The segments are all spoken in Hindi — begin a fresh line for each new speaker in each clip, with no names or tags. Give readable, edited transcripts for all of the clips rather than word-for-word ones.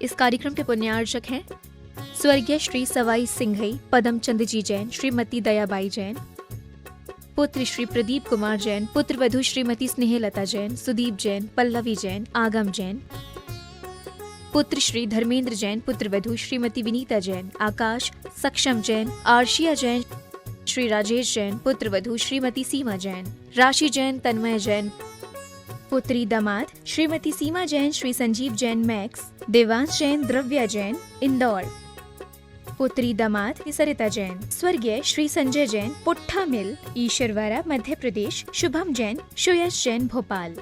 इस कार्यक्रम के पुण्यार्चक हैं स्वर्गीय श्री सवाई सिंघई पदमचंद जी जैन, श्रीमती दयाबाई जैन, पुत्र श्री प्रदीप कुमार जैन, पुत्र वधू श्रीमती स्नेहलता जैन, सुदीप जैन, पल्लवी जैन, आगम जैन, पुत्र श्री धर्मेंद्र जैन, पुत्र वधू श्रीमती विनीता जैन, आकाश सक्षम जैन, आर्शिया जैन, श्री राजेश जैन, पुत्र वधू श्रीमती सीमा जैन, राशि जैन, तन्मय जैन, पुत्री दामाद श्रीमती सीमा जैन, श्री संजीव जैन मैक्स, देवांश जैन, द्रव्या जैन इंदौर, पुत्री दामाद सरिता जैन, स्वर्गीय श्री संजय जैन, पुट्ठा मिल ईश्वरवाड़ा मध्य प्रदेश, शुभम जैन, सुयश जैन भोपाल।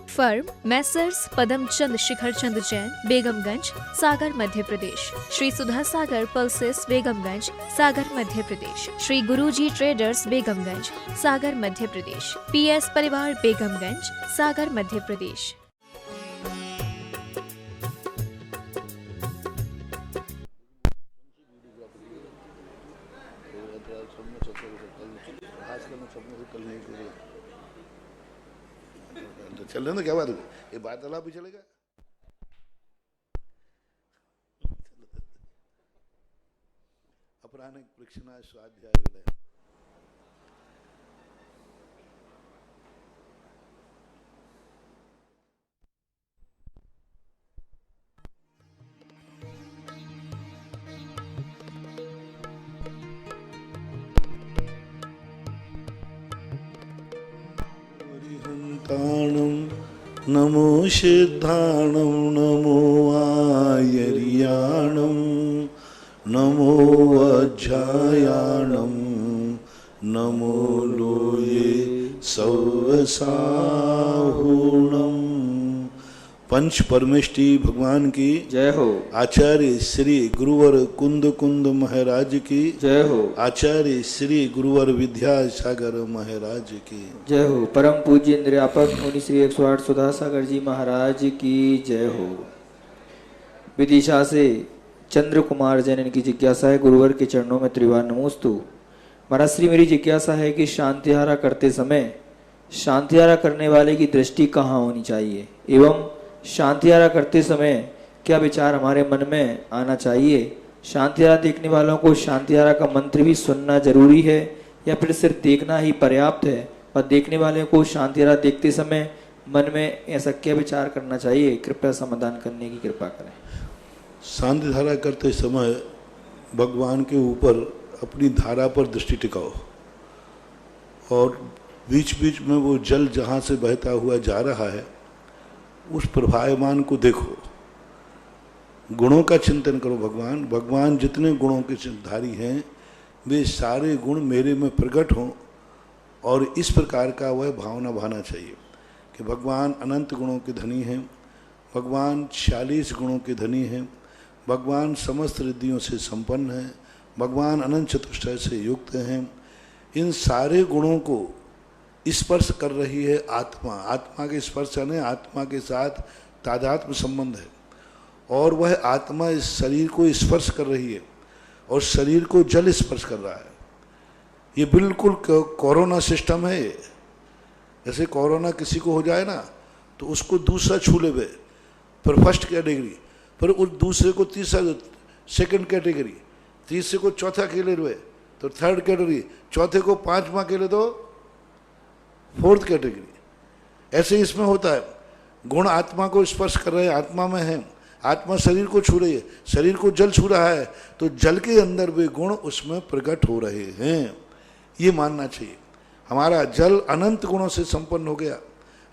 फर्म मैसर्स पदमचंद शिखरचंद जैन, बेगमगंज सागर मध्य प्रदेश, श्री सुधा सागर पल्सेस बेगमगंज सागर मध्य प्रदेश, श्री गुरुजी ट्रेडर्स बेगमगंज सागर मध्य प्रदेश, पीएस परिवार बेगमगंज सागर मध्य प्रदेश।
चल रहे ना, क्या बात है, ये बात अलाप भी चलेगा। अपराह्न परीक्षणा स्वाध्याय विलय। नमो सिद्धाणं नमो आयर्याणं नमो वज्रायाणं नमो लोये सौवसाहुणं। पंच परमेष्टि भगवान की
जय हो।
आचार्य श्री गुरुवर कुंद महाराज की
जय हो।
आचार्य श्री गुरुवर विद्यासागर महाराज की
जय हो। परम पूज्य इंद्रियापक मुनि श्री 108 सुधा सागर जी महाराज की जय हो। विदिशा से चंद्र कुमार जैन, इनकी जिज्ञासा है, गुरुवर के चरणों में त्रिवार नमोस्तु। महाराज श्री, मेरी जिज्ञासा है कि शांतिहारा करते समय शांतिहारा करने वाले की दृष्टि कहाँ होनी चाहिए, एवं शांतिहारा करते समय क्या विचार हमारे मन में आना चाहिए? शांतिहारा देखने वालों को शांतिहारा का मंत्र भी सुनना जरूरी है या फिर सिर्फ देखना ही पर्याप्त है? और देखने वाले को शांतिहारा देखते समय मन में ऐसा क्या विचार करना चाहिए? कृपया समाधान करने की कृपा करें।
शांतिधारा करते समय भगवान के ऊपर अपनी धारा पर दृष्टि टिकाओ और बीच बीच में वो जल जहाँ से बहता हुआ जा रहा है उस प्रभायमान को देखो, गुणों का चिंतन करो। भगवान जितने गुणों के धारी हैं वे सारे गुण मेरे में प्रकट हों और इस प्रकार का वह भावना भाना चाहिए कि भगवान अनंत गुणों के धनी हैं, भगवान 46 गुणों के धनी हैं, भगवान समस्त रिद्धियों से संपन्न हैं, भगवान अनंत चतुष्टय से युक्त हैं। इन सारे गुणों को स्पर्श कर रही है आत्मा। आत्मा के स्पर्श यानी आत्मा के साथ तादात्म्य संबंध है और वह आत्मा इस शरीर को स्पर्श कर रही है और शरीर को जल स्पर्श कर रहा है। ये बिल्कुल कोरोना सिस्टम है। जैसे कोरोना किसी को हो जाए ना तो उसको दूसरा छू लेवे पर फर्स्ट कैटेगरी, पर उस दूसरे को तीसरा सेकंड कैटेगरी, तीसरे को चौथा खेले हुए तो थर्ड कैटेगरी, चौथे को पांचवा खेले तो फोर्थ कैटेगरी। ऐसे इसमें होता है। गुण आत्मा को स्पर्श कर रहे हैं, आत्मा में है, आत्मा शरीर को छू रही है, शरीर को जल छू रहा है तो जल के अंदर वे गुण उसमें प्रकट हो रहे हैं। ये मानना चाहिए हमारा जल अनंत गुणों से संपन्न हो गया,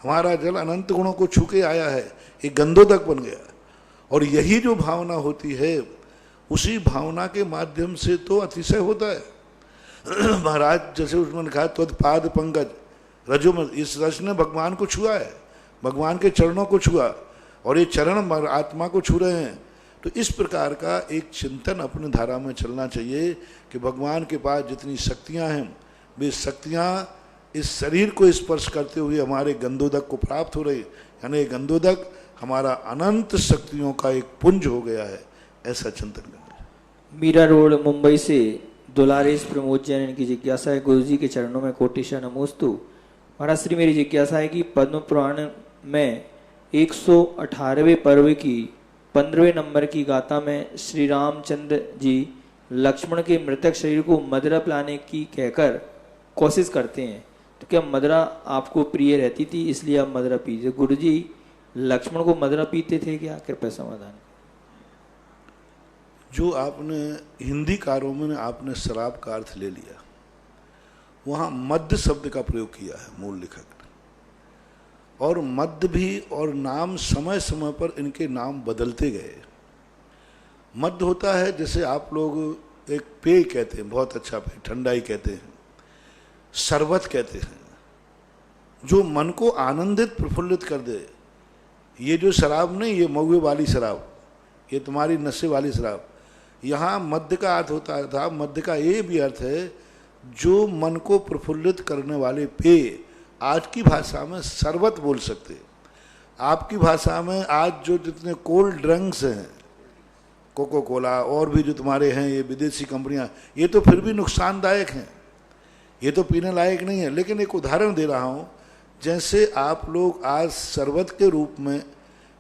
हमारा जल अनंत गुणों को छू के आया है, एक गंधोदक बन गया। और यही जो भावना होती है उसी भावना के माध्यम से तो अतिशय होता है। महाराज जैसे उसमें कहा त्वत्पाद पंकज रजो में, इस रस ने भगवान को छुआ है, भगवान के चरणों को छुआ और ये चरण आत्मा को छू रहे हैं। तो इस प्रकार का एक चिंतन अपनी धारा में चलना चाहिए कि भगवान के पास जितनी शक्तियां हैं वे शक्तियां इस शरीर को स्पर्श करते हुए हमारे गंधोदक को प्राप्त हो रही, यानी गंधोदक हमारा अनंत शक्तियों का एक पुंज हो गया है। ऐसा चिंतन करना।
मीरा रोड मुंबई से दुलारेश प्रमोद जैन, इनकी जिज्ञासा है, गुरुजी के चरणों में कोटिशा नमोस्तु। महाराज श्री, मेरी जिज्ञासा है कि पद्म पुराण में 118वें पर्व की 15वें नंबर की गाथा में श्री रामचंद्र जी लक्ष्मण के मृतक शरीर को मदिरा पिलाने की कहकर कोशिश करते हैं, तो क्या मदिरा आपको प्रिय रहती थी इसलिए आप मदिरा पीते? गुरु जी लक्ष्मण को मदिरा पीते थे क्या? कृपया समाधान।
जो आपने हिंदी कारों में आपने शराब का अर्थ ले लिया, वहाँ मद्य शब्द का प्रयोग किया है मूल लेखक ने। और मद्य भी और नाम समय समय पर इनके नाम बदलते गए। मद्य होता है जैसे आप लोग एक पेय कहते हैं, बहुत अच्छा पेय, ठंडाई कहते हैं, शरबत कहते हैं, जो मन को आनंदित प्रफुल्लित कर दे। ये जो शराब नहीं, ये महुए वाली शराब, ये तुम्हारी नशे वाली शराब। यहाँ मद्य का अर्थ होता था, मद्य का ये भी अर्थ है जो मन को प्रफुल्लित करने वाले पेय। आज की भाषा में शरबत बोल सकते, आपकी भाषा में आज जो जितने कोल्ड ड्रिंक्स हैं, कोको कोला और भी जो तुम्हारे हैं ये विदेशी कंपनियां, ये तो फिर भी नुकसानदायक हैं, ये तो पीने लायक नहीं है। लेकिन एक उदाहरण दे रहा हूँ, जैसे आप लोग आज शरबत के रूप में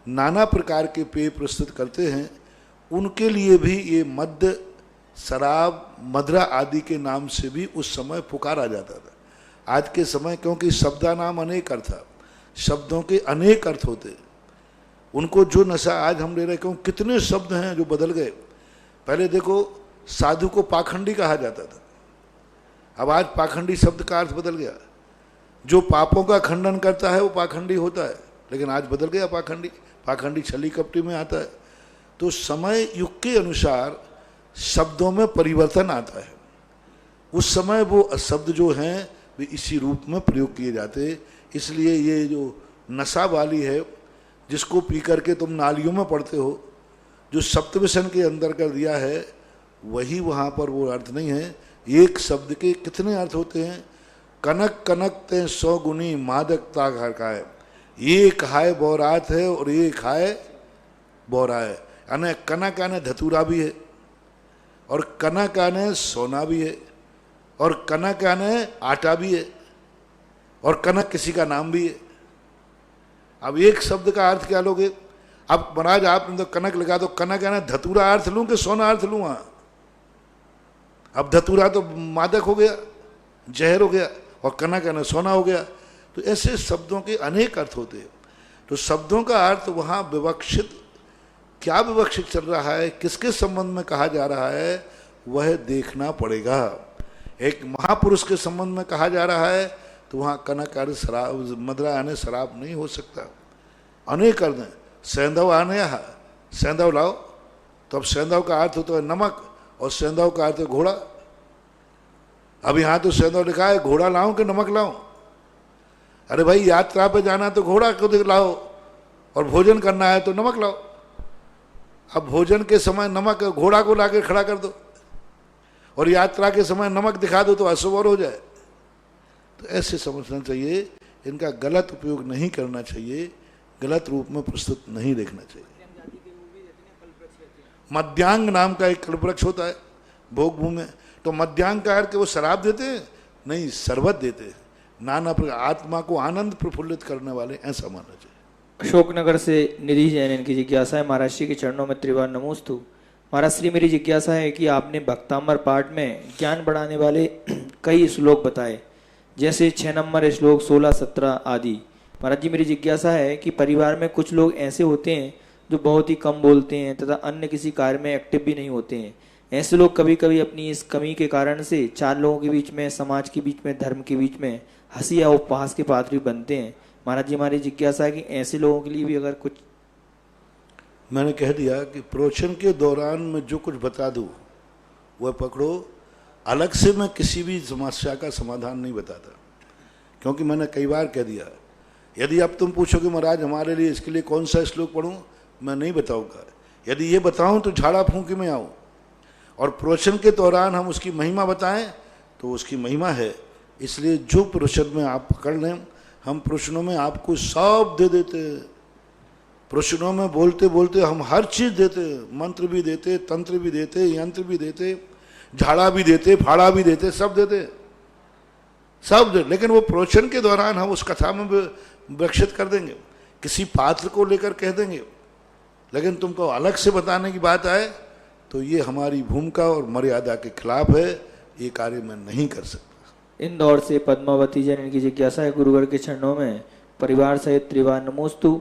नाना प्रकार के पेय प्रस्तुत करते हैं, उनके लिए भी ये मद्य, शराब, मदिरा आदि के नाम से भी उस समय पुकारा जाता था। आज के समय क्योंकि शब्दा नाम अनेक अर्थ, शब्दों के अनेक अर्थ होते, उनको जो नशा आज हम ले रहे, क्यों कितने शब्द हैं जो बदल गए। पहले देखो साधु को पाखंडी कहा जाता था, अब आज पाखंडी शब्द का अर्थ बदल गया। जो पापों का खंडन करता है वो पाखंडी होता है, लेकिन आज बदल गया पाखंडी, पाखंडी छली कपटी में आता है। तो समय युग के अनुसार शब्दों में परिवर्तन आता है। उस समय वो शब्द जो हैं वे इसी रूप में प्रयोग किए जाते। इसलिए ये जो नशा वाली है, जिसको पी करके तुम नालियों में पड़ते हो, जो सप्तव्यसन के अंदर कर दिया है, वही वहाँ पर वो अर्थ नहीं है। एक शब्द के कितने अर्थ होते हैं। कनक कनक ते 100 गुनी मादकता खाए, ये खाए बौरात है और ये खाए बौरा है। यानी कनक आने धतूरा भी है, और कनक आने सोना भी है, और कनक आने आटा भी है, और कनक किसी का नाम भी है। अब एक शब्द का अर्थ क्या लोगे? अब महाराज आपने तो कनक लगा, तो कनक आने धतूरा अर्थ लूँ कि सोना अर्थ लूँ? वहाँ अब धतूरा तो मादक हो गया, जहर हो गया, और कनक आने सोना हो गया। तो ऐसे शब्दों के अनेक अर्थ होते हैं। तो शब्दों का अर्थ वहाँ विवक्षित, क्या विवक्षित चल रहा है, किसके संबंध में कहा जा रहा है, वह देखना पड़ेगा। एक महापुरुष के संबंध में कहा जा रहा है तो वहाँ कनक आने शराब, मदिरा आने शराब नहीं हो सकता। अनेक अर्थ हैं। सेंधव आने, सेंधव लाओ, तो अब सेंधव का अर्थ होता है नमक, और सेंधव का अर्थ है घोड़ा। अब यहाँ तो सेंधव लिखा है, घोड़ा लाऊं कि नमक लाऊं? अरे भाई यात्रा पे जाना तो घोड़ा को लाओ, और भोजन करना है तो नमक लाओ। अब भोजन के समय नमक घोड़ा को लाके खड़ा कर दो, और यात्रा के समय नमक दिखा दो तो अशुभ और हो जाए। तो ऐसे समझना चाहिए, इनका गलत उपयोग नहीं करना चाहिए, गलत रूप में प्रस्तुत नहीं देखना चाहिए। मध्यांग नाम का एक कल्पवृक्ष होता है भोग भूमि में, तो मध्यांग का अर्थ वो शराब देते हैं नहीं, शरबत देते हैं, नाना प्रकार आत्मा को आनंद प्रफुल्लित करने वाले, ऐसा मानना चाहिए।
अशोकनगर से निधि जैन इनकी जिज्ञासा है। महाराज श्री के चरणों में त्रिवार नमोस्तु। महाराज श्री, मेरी जिज्ञासा है कि आपने भक्तामर पाठ में ज्ञान बढ़ाने वाले कई श्लोक बताए, जैसे 6 नंबर श्लोक, 16, 17 आदि। महाराज जी, मेरी जिज्ञासा है कि परिवार में कुछ लोग ऐसे होते हैं जो बहुत ही कम बोलते हैं तथा अन्य किसी कार्य में एक्टिव भी नहीं होते हैं। ऐसे लोग कभी कभी अपनी इस कमी के कारण से 4 लोगों के बीच में, समाज के बीच में, धर्म के बीच में हंसी या उपहास के पात्र बनते हैं। महाराज जी, हमारी जिज्ञासा है कि ऐसे लोगों के लिए भी अगर कुछ।
मैंने कह दिया कि प्रवचन के दौरान मैं जो कुछ बता दूं वह पकड़ो, अलग से मैं किसी भी समस्या का समाधान नहीं बताता, क्योंकि मैंने कई बार कह दिया, यदि अब तुम पूछोगे महाराज हमारे लिए इसके लिए कौन सा श्लोक पढ़ूं, मैं नहीं बताऊंगा। यदि ये बताऊं तो झाड़ा फूंकी में आऊं, और प्रवचन के दौरान हम उसकी महिमा बताएं तो उसकी महिमा है। इसलिए जो प्रवचन में आप पकड़ लें, हम प्रवचनों में आपको सब दे देते हैं। प्रवचनों में बोलते बोलते हम हर चीज़ देते, मंत्र भी देते, तंत्र भी देते, यंत्र भी देते, झाड़ा भी देते, फाड़ा भी देते, सब देते, सब दे। लेकिन वो प्रवचन के दौरान हम उस कथा में विकसित कर देंगे, किसी पात्र को लेकर कह देंगे, लेकिन तुमको अलग से बताने की बात आए तो ये हमारी भूमिका और मर्यादा के खिलाफ है, ये कार्य मैं नहीं कर सकता।
इंदौर से पद्मावती जैन, इनकी जिज्ञासा है गुरुवर के चरणों में परिवार सहित त्रिवार नमोस्तु।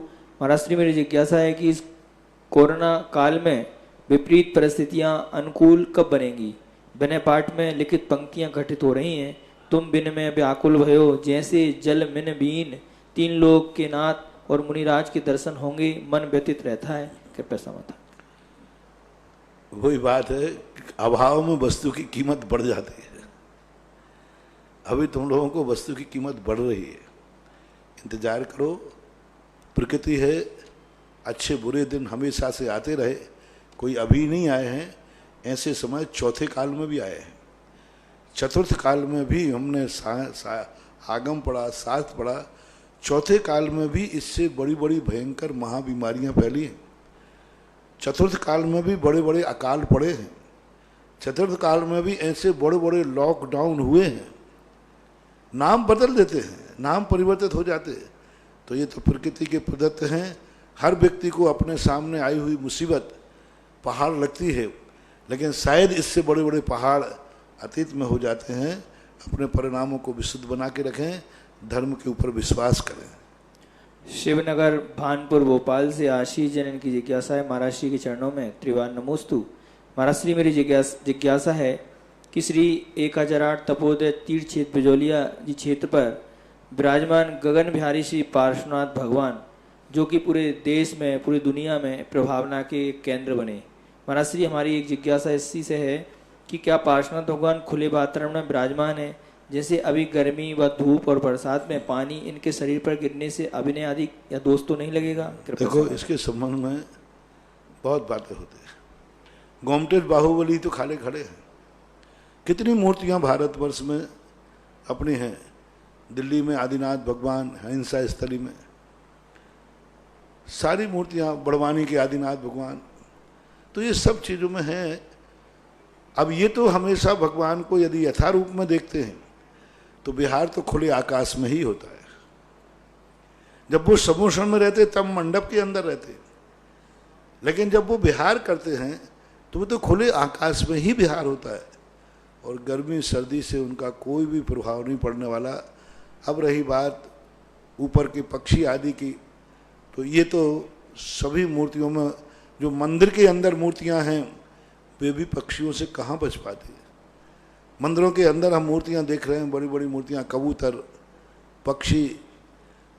महाराज श्री मेरी जिज्ञासा है कि इस कोरोना काल में विपरीत परिस्थितियां अनुकूल कब बनेंगी? विनय पाठ में लिखित पंक्तियां घटित हो रही हैं, तुम बिन में व्याकुल भयो जैसे जल मिन बीन, तीन लोक के नाथ और मुनिराज के दर्शन होंगे, मन व्यतीत रहता है। कृपया समाधान।
वही बात है, अभाव में वस्तु की कीमत बढ़ जाती है। अभी तुम लोगों को वस्तु की कीमत बढ़ रही है, इंतजार करो। प्रकृति है, अच्छे बुरे दिन हमेशा से आते रहे, कोई अभी नहीं आए हैं। ऐसे समय चौथे काल में भी आए हैं, चतुर्थ काल में भी हमने आगम पढ़ा, शास्त्र पढ़ा। चौथे काल में भी इससे बड़ी बड़ी भयंकर महाबीमारियां फैली हैं। चतुर्थ काल में भी बड़े बड़े अकाल पड़े हैं। चतुर्थ काल में भी ऐसे बड़े बड़े लॉकडाउन हुए हैं। नाम बदल देते हैं, नाम परिवर्तित हो जाते हैं। तो ये तो प्रकृति के प्रदत्त हैं। हर व्यक्ति को अपने सामने आई हुई मुसीबत पहाड़ लगती है, लेकिन शायद इससे बड़े बड़े पहाड़ अतीत में हो जाते हैं। अपने परिणामों को विशुद्ध बना के रखें, धर्म के ऊपर विश्वास करें।
शिवनगर भानपुर भोपाल से आशीष जैन, इनकी जिज्ञासा है महाराज श्री के चरणों में त्रिवार नमोस्तु। महाराज श्री मेरी जिज्ञासा है कि श्री 1008 तपोदय तीर्थ क्षेत्र बिजौलिया जी क्षेत्र पर विराजमान गगन बिहारी श्री पार्श्वनाथ भगवान, जो कि पूरे देश में, पूरी दुनिया में प्रभावना के केंद्र बने। महाराज श्री हमारी एक जिज्ञासा इसी से है कि क्या पार्श्वनाथ भगवान खुले वातावरण में विराजमान है? जैसे अभी गर्मी व धूप और बरसात में पानी इनके शरीर पर गिरने से अभिनय आदि या दोष तो नहीं लगेगा?
देखो, इसके संबंध में बहुत बातें होती हैं। गोमटेश बाहुबली तो खाले खड़े हैं। कितनी मूर्तियां भारतवर्ष में अपनी हैं। दिल्ली में आदिनाथ भगवान, हिंसा स्थली में सारी मूर्तियां, बड़वानी के आदिनाथ भगवान, तो ये सब चीज़ों में हैं। अब ये तो हमेशा भगवान को यदि यथारूप में देखते हैं तो विहार तो खुले आकाश में ही होता है। जब वो समोषण में रहते तब मंडप के अंदर रहते, लेकिन जब वो विहार करते हैं तो वो तो खुले आकाश में ही विहार होता है। और गर्मी सर्दी से उनका कोई भी प्रभाव नहीं पड़ने वाला। अब रही बात ऊपर के पक्षी आदि की, तो ये तो सभी मूर्तियों में, जो मंदिर के अंदर मूर्तियां हैं वे भी पक्षियों से कहाँ बच पाती है। मंदिरों के अंदर हम मूर्तियां देख रहे हैं, बड़ी बड़ी मूर्तियां, कबूतर, पक्षी।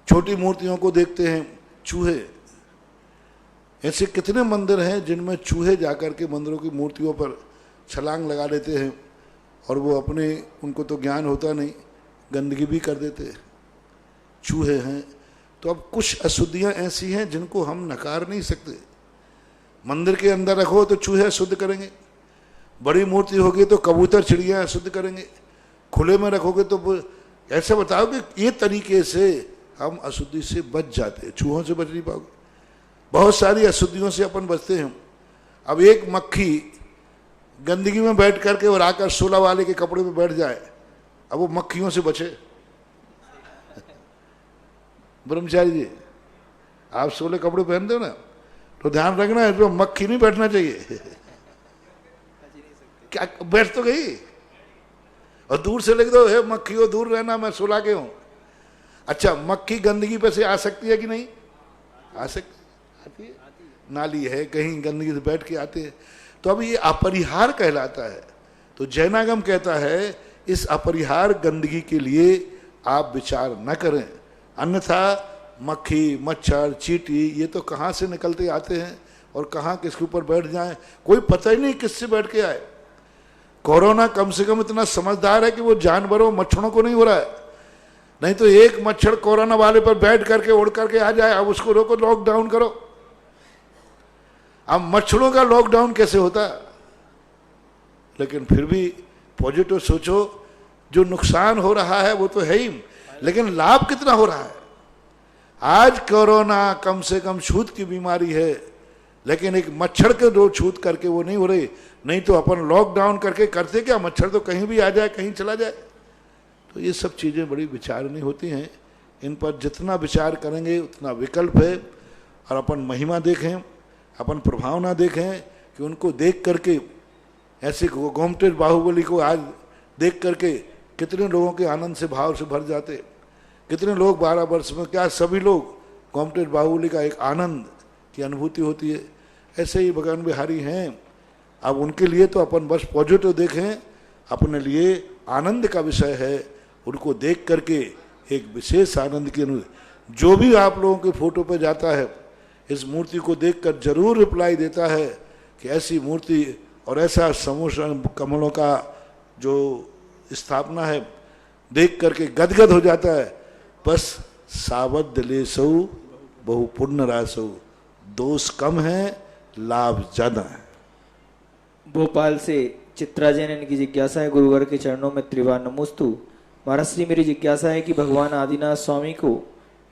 छोटी मूर्तियों को देखते हैं, चूहे। ऐसे कितने मंदिर हैं जिनमें चूहे जाकर के मंदिरों की मूर्तियों पर छलांग लगा देते हैं और वो अपने, उनको तो ज्ञान होता नहीं, गंदगी भी कर देते हैं। चूहे हैं। तो अब कुछ अशुद्धियां ऐसी हैं जिनको हम नकार नहीं सकते। मंदिर के अंदर रखो तो चूहे अशुद्ध करेंगे, बड़ी मूर्ति होगी तो कबूतर चिड़िया अशुद्ध करेंगे, खुले में रखोगे तो ऐसे बताओ कि ये तरीके से हम अशुद्धि से बच जाते हैं। चूहों से बच नहीं पाओगे। बहुत सारी अशुद्धियों से अपन बचते हैं। अब एक मक्खी गंदगी में बैठ करके और आकर 16 वाले के कपड़े में बैठ जाए, अब वो मक्खियों से बचे। ब्रह्मचारी जी, आप 16 कपड़े पहनते हो ना, तो ध्यान रखना है तो मक्खी नहीं बैठना चाहिए। क्या बैठ तो गई और दूर से लिख दो, हे मक्खियों दूर रहना, मैं 16 के हूं। अच्छा, मक्खी गंदगी पे से आ सकती है कि नहीं? आ सकती, आती है। नाली है कहीं, गंदगी से बैठ के आते हैं। तो अब ये अपरिहार कहलाता है। तो जैनागम कहता है इस अपरिहार गंदगी के लिए आप विचार न करें, अन्यथा मक्खी, मच्छर, चींटी ये तो कहाँ से निकलते आते हैं और कहाँ किसके ऊपर बैठ जाएं, कोई पता ही नहीं किससे बैठ के आए। कोरोना कम से कम इतना समझदार है कि वो जानवरों, मच्छरों को नहीं हो रहा है। नहीं तो एक मच्छर कोरोना वाले पर बैठ करके उड़ करके आ जाए, अब उसको रोको, लॉकडाउन करो। अब मच्छरों का लॉकडाउन कैसे होता? लेकिन फिर भी पॉजिटिव सोचो, जो नुकसान हो रहा है वो तो है ही, लेकिन लाभ कितना हो रहा है। आज कोरोना कम से कम छूत की बीमारी है, लेकिन एक मच्छर के दो छूत करके वो नहीं हो रही। नहीं तो अपन लॉकडाउन करके करते क्या, मच्छर तो कहीं भी आ जाए, कहीं चला जाए। तो ये सब चीज़ें बड़ी विचारनीय होती हैं। इन पर जितना विचार करेंगे उतना विकल्प है। और अपन महिमा देखें, अपन प्रभाव ना देखें कि उनको देख करके ऐसे गोमटेज बाहुबली को आज देख करके कितने लोगों के आनंद से भाव से भर जाते, कितने लोग 12 वर्ष में, क्या सभी लोग गोमटेज बाहुबली का एक आनंद की अनुभूति होती है। ऐसे ही भगवान बिहारी हैं। अब उनके लिए तो अपन बस पॉजिटिव देखें, अपने लिए आनंद का विषय है, उनको देख करके एक विशेष आनंद की अनुभूति। जो भी आप लोगों के फोटो पे जाता है इस मूर्ति को देखकर जरूर रिप्लाई देता है कि ऐसी मूर्ति और ऐसा समूह कमलों का जो स्थापना है देख करके गदगद हो जाता है। बस सावध दिले सौ बहु पुण्य रासौ, दोष कम है लाभ ज्यादा है।
भोपाल से चित्रा जैन, इनकी जिज्ञासा है गुरुवर के चरणों में त्रिवार नमोस्तु। महाराज श्री, मेरी जिज्ञासा है कि भगवान आदिनाथ स्वामी को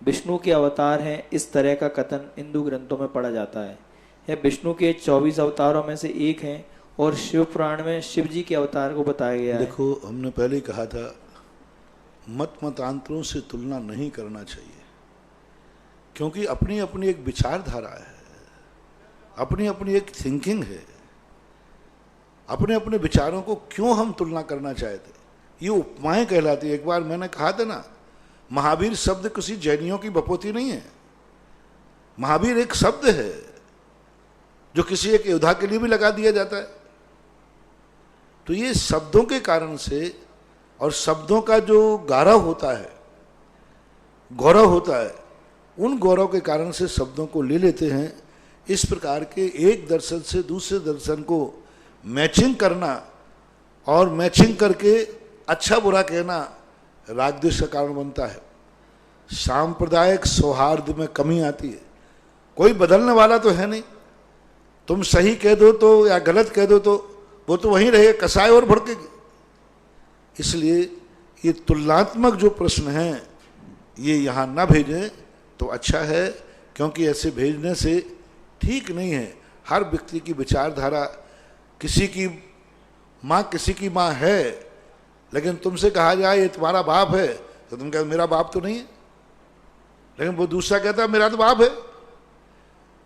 विष्णु के अवतार हैं, इस तरह का कथन हिंदू ग्रंथों में पढ़ा जाता है। यह विष्णु के 24 अवतारों में से एक हैं और शिव पुराण में शिव जी के अवतार को बताया गया है।
देखो, हमने पहले ही कहा था मतांतरों से तुलना नहीं करना चाहिए, क्योंकि अपनी अपनी एक विचारधारा है, अपनी अपनी एक थिंकिंग है। अपने अपने विचारों को क्यों हम तुलना करना चाहते, ये उपमाएं कहलाती है। एक बार मैंने कहा था ना, महावीर शब्द किसी जैनियों की बपोती नहीं है। महावीर एक शब्द है जो किसी एक योद्धा के लिए भी लगा दिया जाता है। तो ये शब्दों के कारण से और शब्दों का जो गौरव होता है, उन गौरव के कारण से शब्दों को ले लेते हैं। इस प्रकार के एक दर्शन से दूसरे दर्शन को मैचिंग करना और मैचिंग करके अच्छा बुरा कहना राग द्वेष का कारण बनता है। सांप्रदायिक सौहार्द में कमी आती है। कोई बदलने वाला तो है नहीं, तुम सही कह दो तो या गलत कह दो तो वो तो वहीं रहेगा, कसाय और भड़केगी। इसलिए ये तुलनात्मक जो प्रश्न हैं ये यहाँ ना भेजें तो अच्छा है, क्योंकि ऐसे भेजने से ठीक नहीं है। हर व्यक्ति की विचारधारा, किसी की माँ किसी की माँ है, लेकिन तुमसे कहा जाए ये तुम्हारा बाप है तो तुम कहते मेरा बाप तो नहीं है, लेकिन वो दूसरा कहता है मेरा तो बाप है।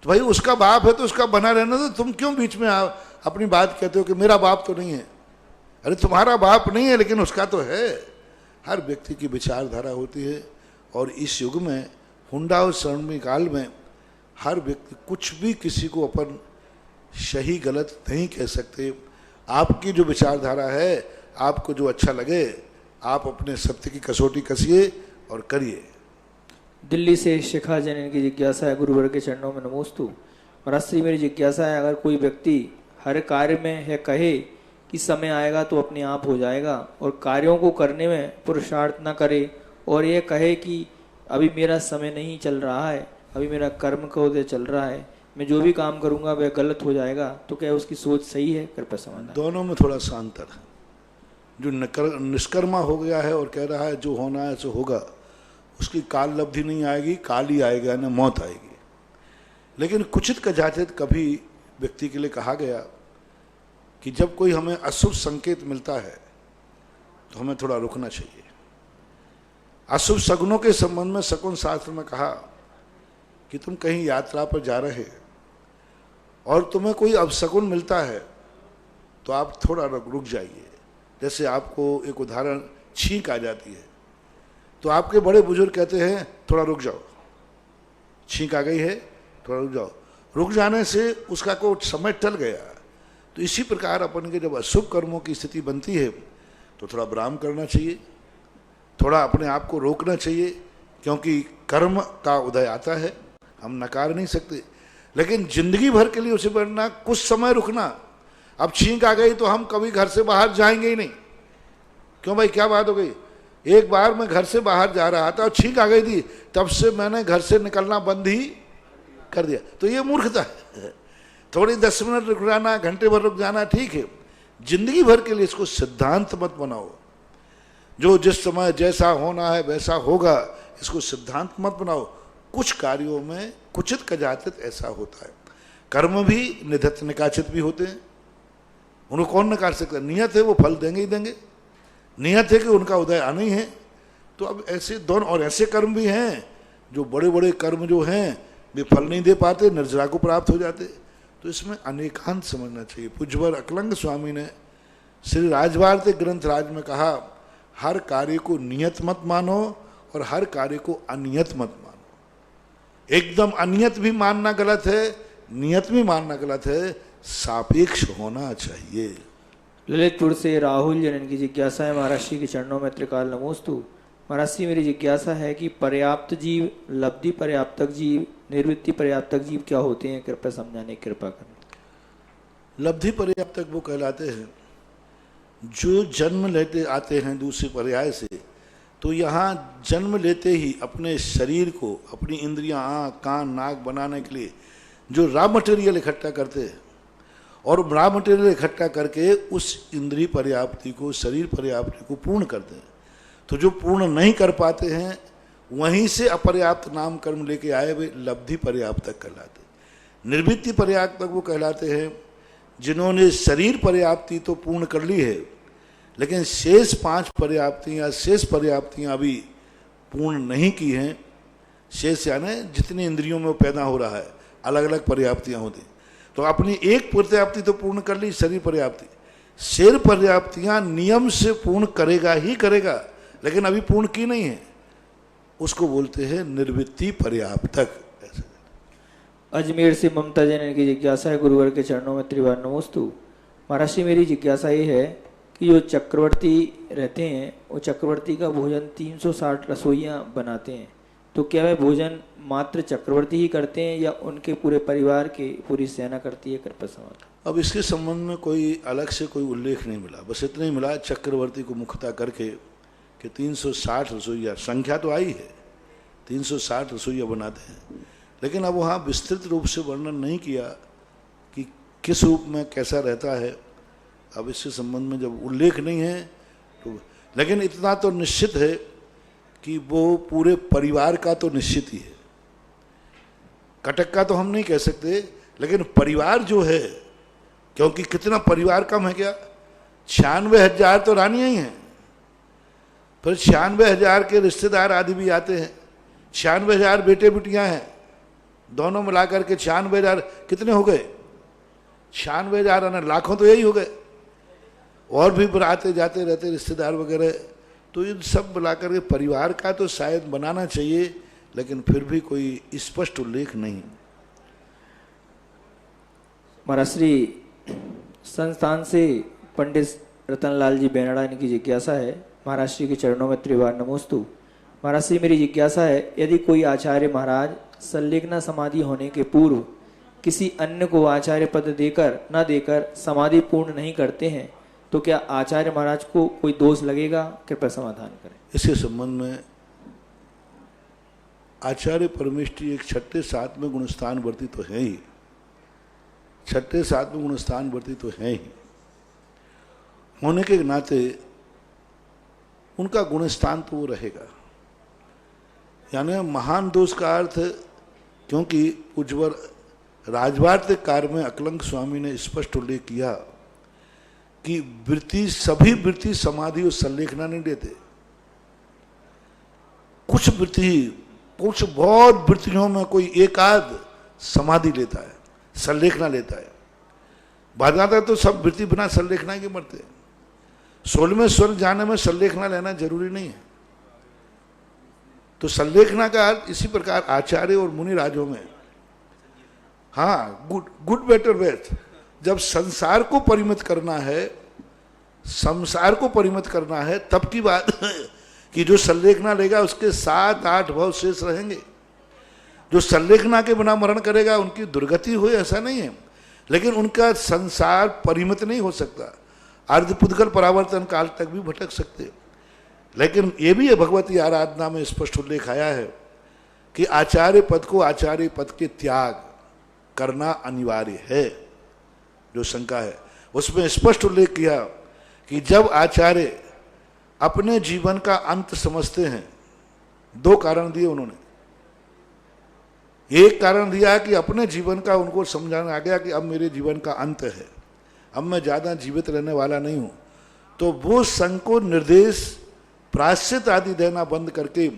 तो भाई उसका बाप है तो उसका बना रहना, तो तुम क्यों बीच में अपनी बात कहते हो कि मेरा बाप तो नहीं है। अरे तुम्हारा बाप नहीं है लेकिन उसका तो है। हर व्यक्ति की विचारधारा होती है और इस युग में हुंडा और स्वर्णिम काल में हर व्यक्ति कुछ भी किसी को अपन सही गलत नहीं कह सकते। आपकी जो विचारधारा है, आपको जो अच्छा लगे, आप अपने सत्य की कसौटी कसिए और करिए।
दिल्ली से शिखा जैन, इनकी जिज्ञासा है गुरुवर के चरणों में नमोस्तु। महाराज श्री, मेरी जिज्ञासा है, अगर कोई व्यक्ति हर कार्य में है कहे कि समय आएगा तो अपने आप हो जाएगा और कार्यों को करने में पुरुषार्थ न करे और ये कहे कि अभी मेरा समय नहीं चल रहा है, अभी मेरा कर्म का उदय चल रहा है, मैं जो भी काम करूंगा वह गलत हो जाएगा, तो क्या उसकी सोच सही है? कृपया समाधान।
दोनों में थोड़ा सा अंतर है। जो निष्कर्मा हो गया है और कह रहा है जो होना है सो होगा, उसकी काल लब्धि नहीं आएगी, काल ही आएगा ना मौत आएगी। लेकिन कुचित कदाचित कभी व्यक्ति के लिए कहा गया कि जब कोई हमें अशुभ संकेत मिलता है तो हमें थोड़ा रुकना चाहिए। अशुभ शगुनों के संबंध में शकुन शास्त्र में कहा कि तुम कहीं यात्रा पर जा रहे और तुम्हें कोई अपशगुन मिलता है तो आप थोड़ा रुक जाइए। जैसे आपको एक उदाहरण, छींक आ जाती है तो आपके बड़े बुजुर्ग कहते हैं थोड़ा रुक जाओ, छींक आ गई है थोड़ा रुक जाओ। रुक जाने से उसका कोई समय टल गया। तो इसी प्रकार अपन के जब अशुभ कर्मों की स्थिति बनती है तो थोड़ा विराम करना चाहिए, थोड़ा अपने आप को रोकना चाहिए, क्योंकि कर्म का उदय आता है, हम नकार नहीं सकते। लेकिन जिंदगी भर के लिए उसे बढ़ना, कुछ समय रुकना। अब छींक आ गई तो हम कभी घर से बाहर जाएंगे ही नहीं। क्यों भाई, क्या बात हो गई? एक बार मैं घर से बाहर जा रहा था और छींक आ गई थी, तब से मैंने घर से निकलना बंद ही कर दिया। तो ये मूर्खता है। थोड़ी 10 मिनट रुक जाना, घंटे भर रुक जाना ठीक है, जिंदगी भर के लिए इसको सिद्धांत मत बनाओ। जो जिस समय जैसा होना है वैसा होगा, इसको सिद्धांत मत बनाओ। कुछ कार्यों में कुचित कदाचित ऐसा होता है। कर्म भी निधत्त निकाचित भी होते हैं, उनको कौन नकार सकता? नियत है वो फल देंगे ही देंगे, नियत है कि उनका उदय आना ही है। तो अब ऐसे दोनों, और ऐसे कर्म भी हैं जो बड़े बड़े कर्म जो हैं वे फल नहीं दे पाते, निर्जरा को प्राप्त हो जाते। तो इसमें अनेकांत समझना चाहिए। पूज्यवर अकलंग स्वामी ने श्री राजवार्तिक ग्रंथ राज में कहा, हर कार्य को नियत मत मानो और हर कार्य को अनियत मत मानो। एकदम अनियत भी मानना गलत है, नियत भी मानना गलत है, सापेक्ष होना चाहिए।
ललितपुर से राहुल जनन की जिज्ञासा है, महाराज श्री के चरणों में त्रिकाल नमोस्तु। महाराज श्री मेरी जिज्ञासा है कि पर्याप्त जीव, लब्धि पर्याप्तक जीव, निर्वृत्ति पर्याप्तक जीव क्या होते हैं, कृपया समझाने की कृपा करें।
लब्धि पर्याप्तक वो कहलाते हैं जो जन्म लेते आते हैं दूसरे पर्याय से, तो यहाँ जन्म लेते ही अपने शरीर को, अपनी इंद्रियां, आँख, कान, नाक बनाने के लिए जो रॉ मटेरियल इकट्ठा करते हैं और रॉ मटेरियल इकट्ठा करके उस इंद्रिय पर्याप्ति को, शरीर पर्याप्ति को पूर्ण करते हैं। तो जो पूर्ण नहीं कर पाते हैं वहीं से अपर्याप्त नाम कर्म लेके आए वे लब्धि पर्याप्तक कहलाते। निर्वृत्ति पर्याप्तक वो कहलाते हैं जिन्होंने शरीर पर्याप्ति तो पूर्ण कर ली है, लेकिन शेष 5 पर्याप्तियाँ, शेष पर्याप्तियाँ अभी पूर्ण नहीं की हैं। शेष यानी जितनी इंद्रियों में वो पैदा हो रहा है, अलग अलग पर्याप्तियाँ होती। तो अपनी एक पर्याप्ति तो पूर्ण कर ली, शरीर पर्याप्ति, शेर पर्याप्तियाँ नियम से पूर्ण करेगा ही करेगा, लेकिन अभी पूर्ण की नहीं है, उसको बोलते हैं निर्वृत्ति पर्याप्तक।
अजमेर से ममता जैन की जिज्ञासा है, गुरुवर के चरणों में त्रिवार नमोस्तु। महाराज जी मेरी जिज्ञासा ये है कि जो चक्रवर्ती रहते हैं वो चक्रवर्ती का भोजन 360 रसोइयाँ बनाते हैं, तो क्या वह भोजन मात्र चक्रवर्ती ही करते हैं या उनके पूरे परिवार के, पूरी सेना करती है, कृपया समाधान।
अब इसके संबंध में कोई अलग से कोई उल्लेख नहीं मिला, बस इतना ही मिला चक्रवर्ती को मुख्यता करके कि 360 रसोइया, संख्या तो आई है, 360 रसोइया बनाते हैं, लेकिन अब वहाँ विस्तृत रूप से वर्णन नहीं किया कि किस रूप में कैसा रहता है। अब इसके संबंध में जब उल्लेख नहीं है तो, लेकिन इतना तो निश्चित है कि वो पूरे परिवार का तो निश्चित ही है। कटक का तो हम नहीं कह सकते, लेकिन परिवार जो है, क्योंकि कितना परिवार कम है क्या, 96,000 तो रानियाँ ही हैं, फिर 96,000 के रिश्तेदार आदि भी आते हैं, 96,000 बेटे बेटियां हैं, दोनों मिलाकर के 96,000 कितने हो गए, 96,000 आना लाखों तो यही हो गए, और भी आते जाते रहते रिश्तेदार वगैरह। तो इन सब मिलाकर के परिवार का तो शायद बनाना चाहिए, लेकिन फिर भी कोई स्पष्ट उल्लेख नहीं।
महाराज श्री संस्थान से पंडित रतनलाल जी बेनड़ा, इनकी जिज्ञासा है, महाराज श्री के चरणों में त्रिवार नमोस्तु। महाराज श्री मेरी जिज्ञासा है, यदि कोई आचार्य महाराज संलिग्न समाधि होने के पूर्व किसी अन्य को आचार्य पद देकर न देकर समाधि पूर्ण नहीं करते हैं, तो क्या आचार्य महाराज को कोई दोष लगेगा, कृपया समाधान करें।
इसके संबंध में आचार्य परमेष्ठी एक 6ठे 7वें गुणस्थान वर्ती तो है ही, 6ठे 7वें गुणस्थान वर्ती तो है ही, होने के नाते उनका गुणस्थान तो वो रहेगा। यानी महान दोष का अर्थ, क्योंकि पूज्यवर राजवार्तिक कार्य में अकलंग स्वामी ने स्पष्ट उल्लेख किया कि वृत्ति, सभी वृत्ति समाधि और संलेखना नहीं देते। कुछ वृत्ति, कुछ बहुत वृत्तियों में कोई एकाध समाधि लेता है, संलेखना लेता है। बाधाता तो सब वृत्ति बिना संलेखना के मरते हैं। 16वें स्वर्ग जाने में संलेखना लेना जरूरी नहीं है। तो संलेखना का अर्थ इसी प्रकार आचार्य और मुनि राजों में, हाँ, गुड बेटर बेस्ट, जब संसार को परिमित करना है, संसार को परिमित करना है, तब की बात कि जो संलेखना लेगा उसके 7-8 भाव शेष रहेंगे। जो संलेखना के बिना मरण करेगा उनकी दुर्गति हुई ऐसा नहीं है, लेकिन उनका संसार परिमित नहीं हो सकता, अर्धपुद्गल परावर्तन काल तक भी भटक सकते। लेकिन ये भी है भगवती आराधना में स्पष्ट उल्लेख आया है कि आचार्य पद को, आचार्य पद के त्याग करना अनिवार्य है। जो शंका है उसमें स्पष्ट उल्लेख किया कि जब आचार्य अपने जीवन का अंत समझते हैं, 2 कारण दिए उन्होंने। एक कारण दिया कि अपने जीवन का उनको समझाना आ गया कि अब मेरे जीवन का अंत है, अब मैं ज़्यादा जीवित रहने वाला नहीं हूँ, तो वो संघ को निर्देश प्रायश्चित आदि देना बंद करके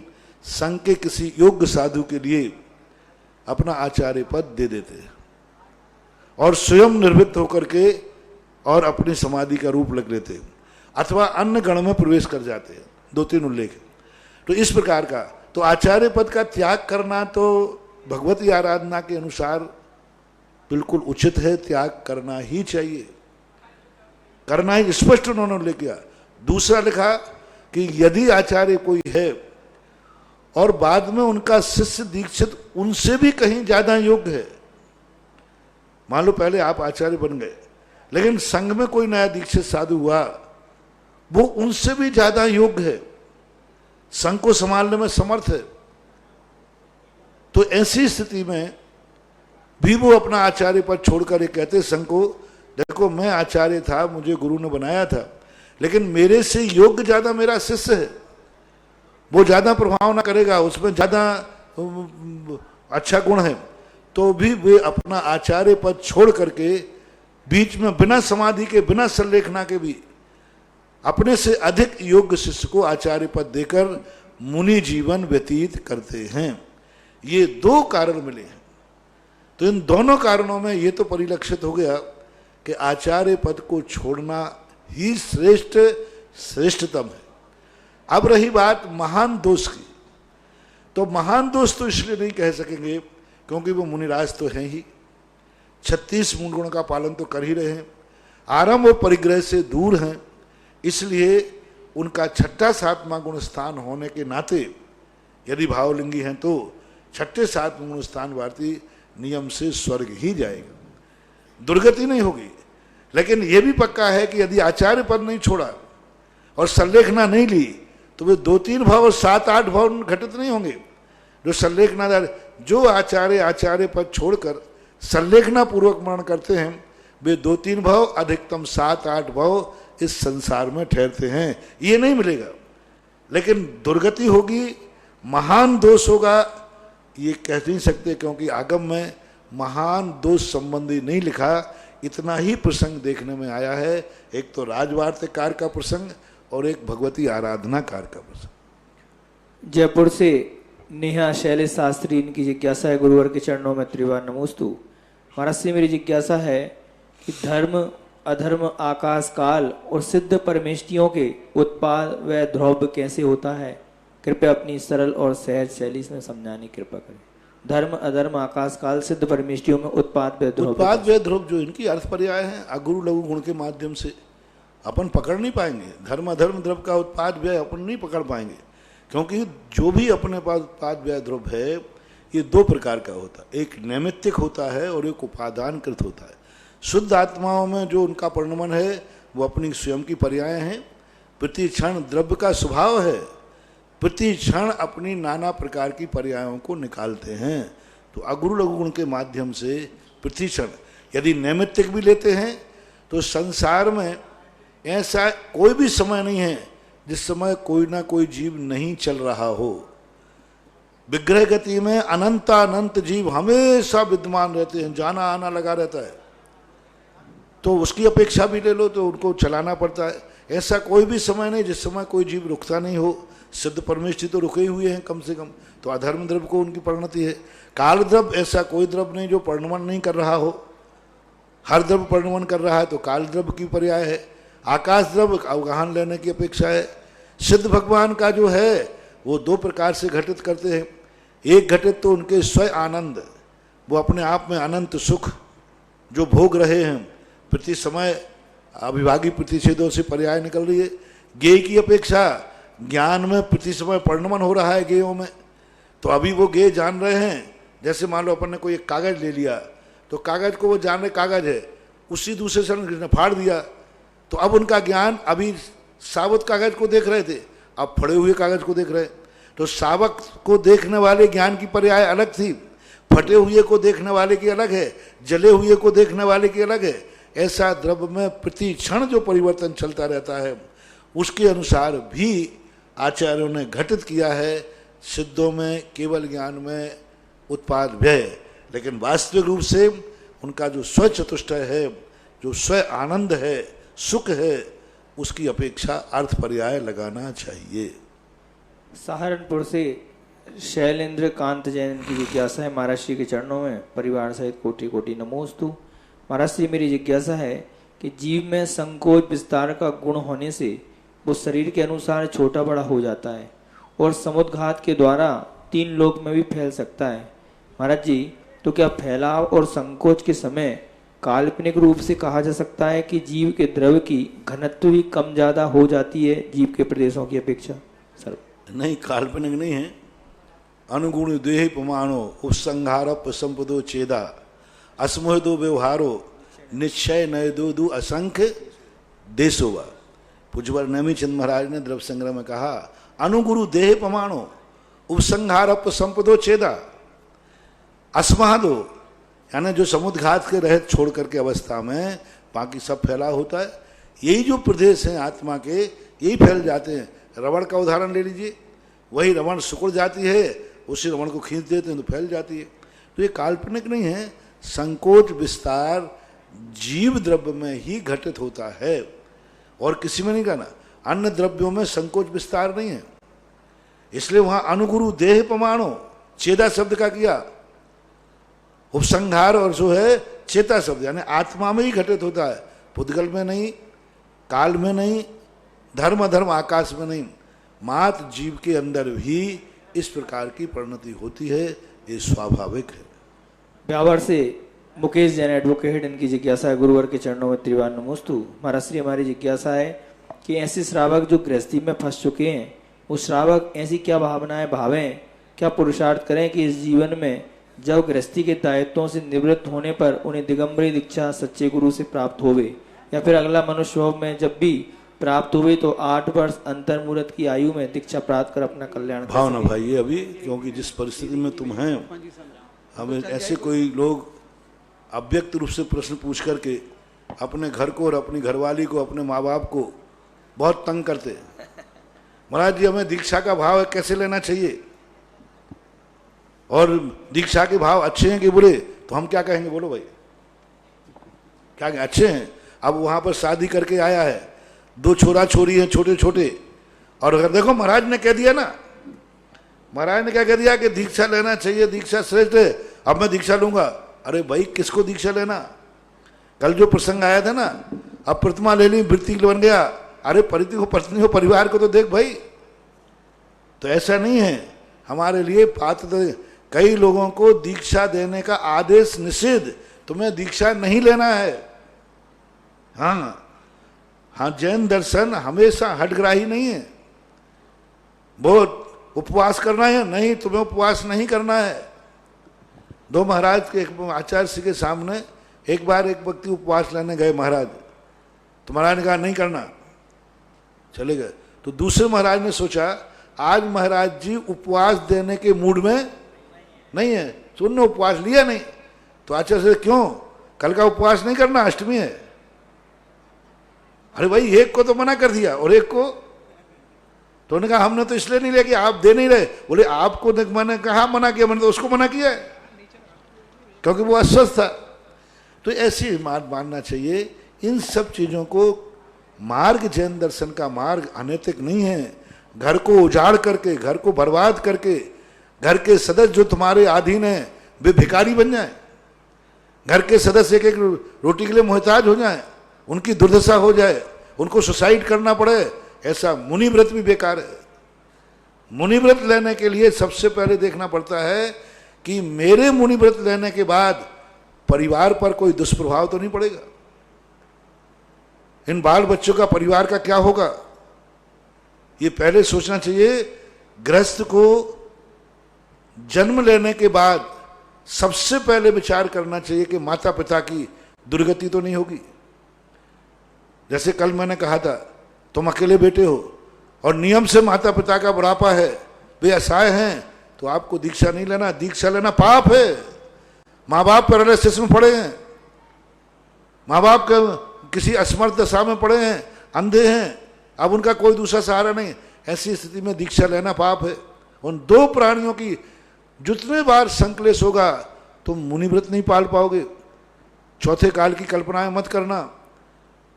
संघ के किसी योग्य साधु के लिए अपना आचार्य पद दे देते हैं। और स्वयं निर्वृत्त होकर के और अपनी समाधि का रूप लग लेते हैं, अथवा अन्य गण में प्रवेश कर जाते हैं। 2-3 उल्लेख। तो इस प्रकार का तो आचार्य पद का त्याग करना तो भगवती आराधना के अनुसार बिल्कुल उचित है, त्याग करना ही चाहिए, करना ही स्पष्ट उन्होंने उल्लेख किया। दूसरा लिखा कि यदि आचार्य कोई है और बाद में उनका शिष्य दीक्षित उनसे भी कहीं ज्यादा योग्य है, मान लो पहले आप आचार्य बन गए लेकिन संघ में कोई नया दीक्षित साधु हुआ, वो उनसे भी ज्यादा योग्य है, संघ को संभालने में समर्थ है, तो ऐसी स्थिति में भी वो अपना आचार्य पद छोड़कर ये कहते संघ को, देखो मैं आचार्य था, मुझे गुरु ने बनाया था, लेकिन मेरे से योग्य ज्यादा मेरा शिष्य है, वो ज्यादा प्रभाव ना करेगा, उसमें ज्यादा अच्छा गुण है, तो भी वे अपना आचार्य पद छोड़ करके बीच में बिना समाधि के, बिना संलेखना के भी अपने से अधिक योग्य शिष्य को आचार्य पद देकर मुनि जीवन व्यतीत करते हैं। ये 2 कारण मिले हैं। तो इन दोनों कारणों में ये तो परिलक्षित हो गया कि आचार्य पद को छोड़ना ही श्रेष्ठतम है। अब रही बात महान दोष की, तो महान दोष तो इसलिए नहीं कह सकेंगे क्योंकि वो मुनिराज तो हैं ही, 36 मूल गुण का पालन तो कर ही रहे हैं, आरंभ और परिग्रह से दूर हैं, इसलिए उनका 6वां गुण स्थान होने के नाते यदि भावलिंगी हैं तो 6-7 गुण स्थान वार्ती नियम से स्वर्ग ही जाएगा, दुर्गति नहीं होगी। लेकिन यह भी पक्का है कि यदि आचार्य पद नहीं छोड़ा और संलेखना नहीं ली तो वे 2-3 भाव और 7-8 भाव घटित नहीं होंगे। जो संलेखनादार, जो आचार्य पद छोड़कर संलेखना पूर्वक मरण करते हैं, वे 2-3 भाव अधिकतम 7-8 भाव इस संसार में ठहरते हैं, ये नहीं मिलेगा। लेकिन दुर्गति होगी, महान दोष होगा, ये कह नहीं सकते क्योंकि आगम में महान दोष संबंधी नहीं लिखा। इतना ही प्रसंग देखने में आया है, एक तो राजवार्तिकार का प्रसंग और एक भगवती आराधनाकार का प्रसंग।
जयपुर से नेहा शैलेश शास्त्री, इनकी जिज्ञासा है गुरुवर के चरणों में त्रिवार नमोस्तु। महाराज से मेरी जिज्ञासा है कि धर्म अधर्म आकाश काल और सिद्ध परमेष्टियों के उत्पाद व ध्रुव कैसे होता है, कृपया अपनी सरल और सहज शैली में समझाने की कृपा करें। धर्म अधर्म आकाश काल सिद्ध परमेष्टियों में उत्पाद व
ध्रुव जो इनकी अर्थ पर्याय है अगुरु लघु गुण के माध्यम से अपन पकड़ नहीं पाएंगे। धर्म अधर्म ध्रुव का उत्पाद व्यय अपन नहीं पकड़ पाएंगे, क्योंकि जो भी अपने पास उत्पाद व्यय ध्रुव है ये 2 प्रकार का होता है, एक नैमित्तिक होता है और एक उपादानकृत होता है। शुद्ध आत्माओं में जो उनका परिणमन है वो अपनी स्वयं की पर्याय हैं। प्रति क्षण द्रव्य का स्वभाव है, प्रति क्षण अपनी नाना प्रकार की पर्यायों को निकालते हैं। तो अगुरु लघु गुण के माध्यम से प्रति क्षण यदि नैमित्तिक भी लेते हैं तो संसार में ऐसा कोई भी समय नहीं है जिस समय कोई ना कोई जीव नहीं चल रहा हो। विग्रह गति में अनंत जीव हमेशा विद्यमान रहते हैं, जाना आना लगा रहता है, तो उसकी अपेक्षा भी ले लो तो उनको चलाना पड़ता है। ऐसा कोई भी समय नहीं जिस समय कोई जीव रुकता नहीं हो। सिद्ध परमेष्टि तो रुके हुए हैं कम से कम, तो अधर्म द्रव्य को उनकी परिणति है। काल द्रव्य ऐसा कोई द्रव्य नहीं जो परिणमन नहीं कर रहा हो, हर द्रव्य परिणमन कर रहा है तो काल द्रव्य की पर्याय है। आकाश द्रव्य अवगाहन लेने की अपेक्षा है। सिद्ध भगवान का जो है वो 2 प्रकार से घटित करते हैं। एक घटित तो उनके स्वयं आनंद, वो अपने आप में अनंत सुख जो भोग रहे हैं, प्रति समय अविभागी प्रतिषेधों से पर्याय निकल रही है। ज्ञेय की अपेक्षा ज्ञान में प्रति समय परिणमन हो रहा है ज्ञेयों में, तो अभी वो ज्ञेय जान रहे हैं। जैसे मान लो अपन ने कोई एक कागज ले लिया तो कागज को वो जान रहे कागज है, उसी दूसरे से ने फाड़ दिया, तो अब उनका ज्ञान, अभी साबुत कागज को देख रहे थे, अब फड़े हुए कागज को देख रहे। तो साबक को देखने वाले ज्ञान की पर्याय अलग थी, फटे हुए को देखने वाले की अलग है, जले हुए को देखने वाले की अलग है। ऐसा द्रव्य में प्रति क्षण जो परिवर्तन चलता रहता है, उसके अनुसार भी आचार्यों ने घटित किया है। सिद्धों में केवल ज्ञान में उत्पाद व्यय, लेकिन वास्तविक रूप से उनका जो स्व चतुष्टय है, जो स्व आनंद है, सुख है, उसकी अपेक्षा अर्थ पर्याय लगाना चाहिए।
सहारनपुर से शैलेंद्र कांत जैन की जिज्ञासा है, महाराज श्री के चरणों में परिवार सहित कोटि कोटि नमोस्तु। महाराज श्री मेरी जिज्ञासा है कि जीव में संकोच विस्तार का गुण होने से वो शरीर के अनुसार छोटा बड़ा हो जाता है और समुद्घात के द्वारा 3 लोक में भी फैल सकता है। महाराज जी, तो क्या फैलाव और संकोच के समय काल्पनिक रूप से कहा जा सकता है कि जीव के द्रव्य की घनत्व भी कम ज्यादा हो जाती है जीव के प्रदेशों की अपेक्षा? सर
नहीं, काल्पनिक नहीं है। अनुगुण देह प्रमाणो उपसंहार संपदो चेदा असमोह दो व्यवहारो निश्चय नय दो असंख्य देशोवा। पूज्यवर नेमीचंद महाराज ने द्रव्य संग्रह में कहा, अनुगुरु देह प्रमाणो उपसंहार संपदो चेदा असमह दो, यानी जो समुद्घात के रहित छोड़ करके अवस्था में बाकी सब फैला होता है। यही जो प्रदेश हैं आत्मा के, यही फैल जाते हैं। रबड़ का उदाहरण ले लीजिए, वही रबड़ सिकुड़ जाती है, उसी रबड़ को खींच देते हैं तो फैल जाती है। तो ये काल्पनिक नहीं है। संकोच विस्तार जीव द्रव्य में ही घटित होता है और किसी में नहीं करना। अन्य द्रव्यों में संकोच विस्तार नहीं है। इसलिए वहां अनुगुरु देह प्रमाणो चेदा शब्द का किया, उपसंहार और जो है चेता शब्द, यानी आत्मा में ही घटित होता है, पुद्गल में नहीं, काल में नहीं, धर्म धर्म आकाश में नहीं, मात जीव के अंदर भी इस प्रकार की परिणति होती है। ये स्वाभाविक है।
ब्यावर से मुकेश जैन एडवोकेट, इनकी जिज्ञासा है, गुरुवर के चरणों में त्रिवान नमोस्तु। महाराज श्री हमारी जिज्ञासा है कि ऐसे श्रावक जो गृहस्थी में फंस चुके हैं, वो श्रावक ऐसी क्या भावनाएं भावें, क्या पुरुषार्थ करें कि इस जीवन में जब गृहस्थी के दायित्वों से निवृत्त होने पर उन्हें दिगंबरी दीक्षा सच्चे गुरु से प्राप्त होवे, या फिर अगला मनुष्य योग में जब भी प्राप्त हुए तो 8 वर्ष अंतर्मुहूर्त की आयु में दीक्षा प्राप्त कर अपना कल्याण कर
भावना भाई ये अभी, क्योंकि जिस परिस्थिति में तुम हैं, हमें ऐसे कोई लोग अव्यक्त रूप से प्रश्न पूछ करके अपने घर को और अपनी घरवाली को, अपने माँ बाप को बहुत तंग करते हैं। महाराज जी, हमें दीक्षा का भाव कैसे लेना चाहिए और दीक्षा के भाव अच्छे हैं कि बुरे, तो हम क्या कहेंगे? बोलो भाई, क्या कहें? अच्छे हैं। अब वहां पर शादी करके आया है, 2 छोरा छोरी हैं छोटे छोटे, और अगर देखो महाराज ने कह दिया ना, महाराज ने क्या कह दिया कि दीक्षा लेना चाहिए, दीक्षा श्रेष्ठ है, अब मैं दीक्षा लूंगा। अरे भाई, किसको दीक्षा लेना? कल जो प्रसंग आया था ना, अब प्रतिमा ले ली, वृत्ति बन गया। अरे पति को, पत्नी हो, परिवार को तो देख भाई। तो ऐसा नहीं है हमारे लिए पात्र। कई लोगों को दीक्षा देने का आदेश निषेध, तुम्हें दीक्षा नहीं लेना है। हाँ, जैन दर्शन हमेशा हठग्राही नहीं है। बहुत उपवास करना है, नहीं, तुम्हें उपवास नहीं करना है। 2 महाराज के, एक आचार्य श्री के सामने एक बार एक व्यक्ति उपवास लेने गए महाराज, तो महाराज ने कहा नहीं करना, चले गए। तो दूसरे महाराज ने सोचा आज महाराज जी उपवास देने के मूड में नहीं है, तो उन्होंने उपवास लिया नहीं। तो आचार्य से, क्यों? कल का उपवास नहीं करना, अष्टमी है। अरे भाई, एक को तो मना कर दिया और एक को, तो उन्होंने कहा हमने तो इसलिए नहीं लिया कि आप दे नहीं रहे। बोले आपको मैंने कहा मना किया, मैंने तो उसको मना किया है क्योंकि वो अस्वस्थ था। तो ऐसी मानना चाहिए। इन सब चीजों को मार्ग, जैन दर्शन का मार्ग अनैतिक नहीं है। घर को उजाड़ करके, घर को बर्बाद करके, घर के सदस्य जो तुम्हारे अधीन हैं वे भिखारी बन जाए, घर के सदस्य एक रोटी के लिए मोहताज हो जाए, उनकी दुर्दशा हो जाए, उनको सुसाइड करना पड़े, ऐसा मुनि व्रत भी बेकार है। मुनि व्रत लेने के लिए सबसे पहले देखना पड़ता है कि मेरे मुनि व्रत लेने के बाद परिवार पर कोई दुष्प्रभाव तो नहीं पड़ेगा, इन बाल बच्चों का, परिवार का क्या होगा, ये पहले सोचना चाहिए। गृहस्थ को जन्म लेने के बाद सबसे पहले विचार करना चाहिए कि माता पिता की दुर्गति तो नहीं होगी। जैसे कल मैंने कहा था, तुम अकेले बेटे हो और नियम से माता पिता का बुढ़ापा है, वे असहाय हैं, तो आपको दीक्षा नहीं लेना। दीक्षा लेना पाप है। माँ बाप पैरालिसिस में पड़े हैं, माँ बाप का किसी असमर्थ दशा में पड़े हैं, अंधे हैं, अब उनका कोई दूसरा सहारा नहीं, ऐसी स्थिति में दीक्षा लेना पाप है। उन 2 प्राणियों की जितने बार संकलेश होगा तुम मुनि व्रत नहीं पाल पाओगे। चौथे काल की कल्पना मत करना।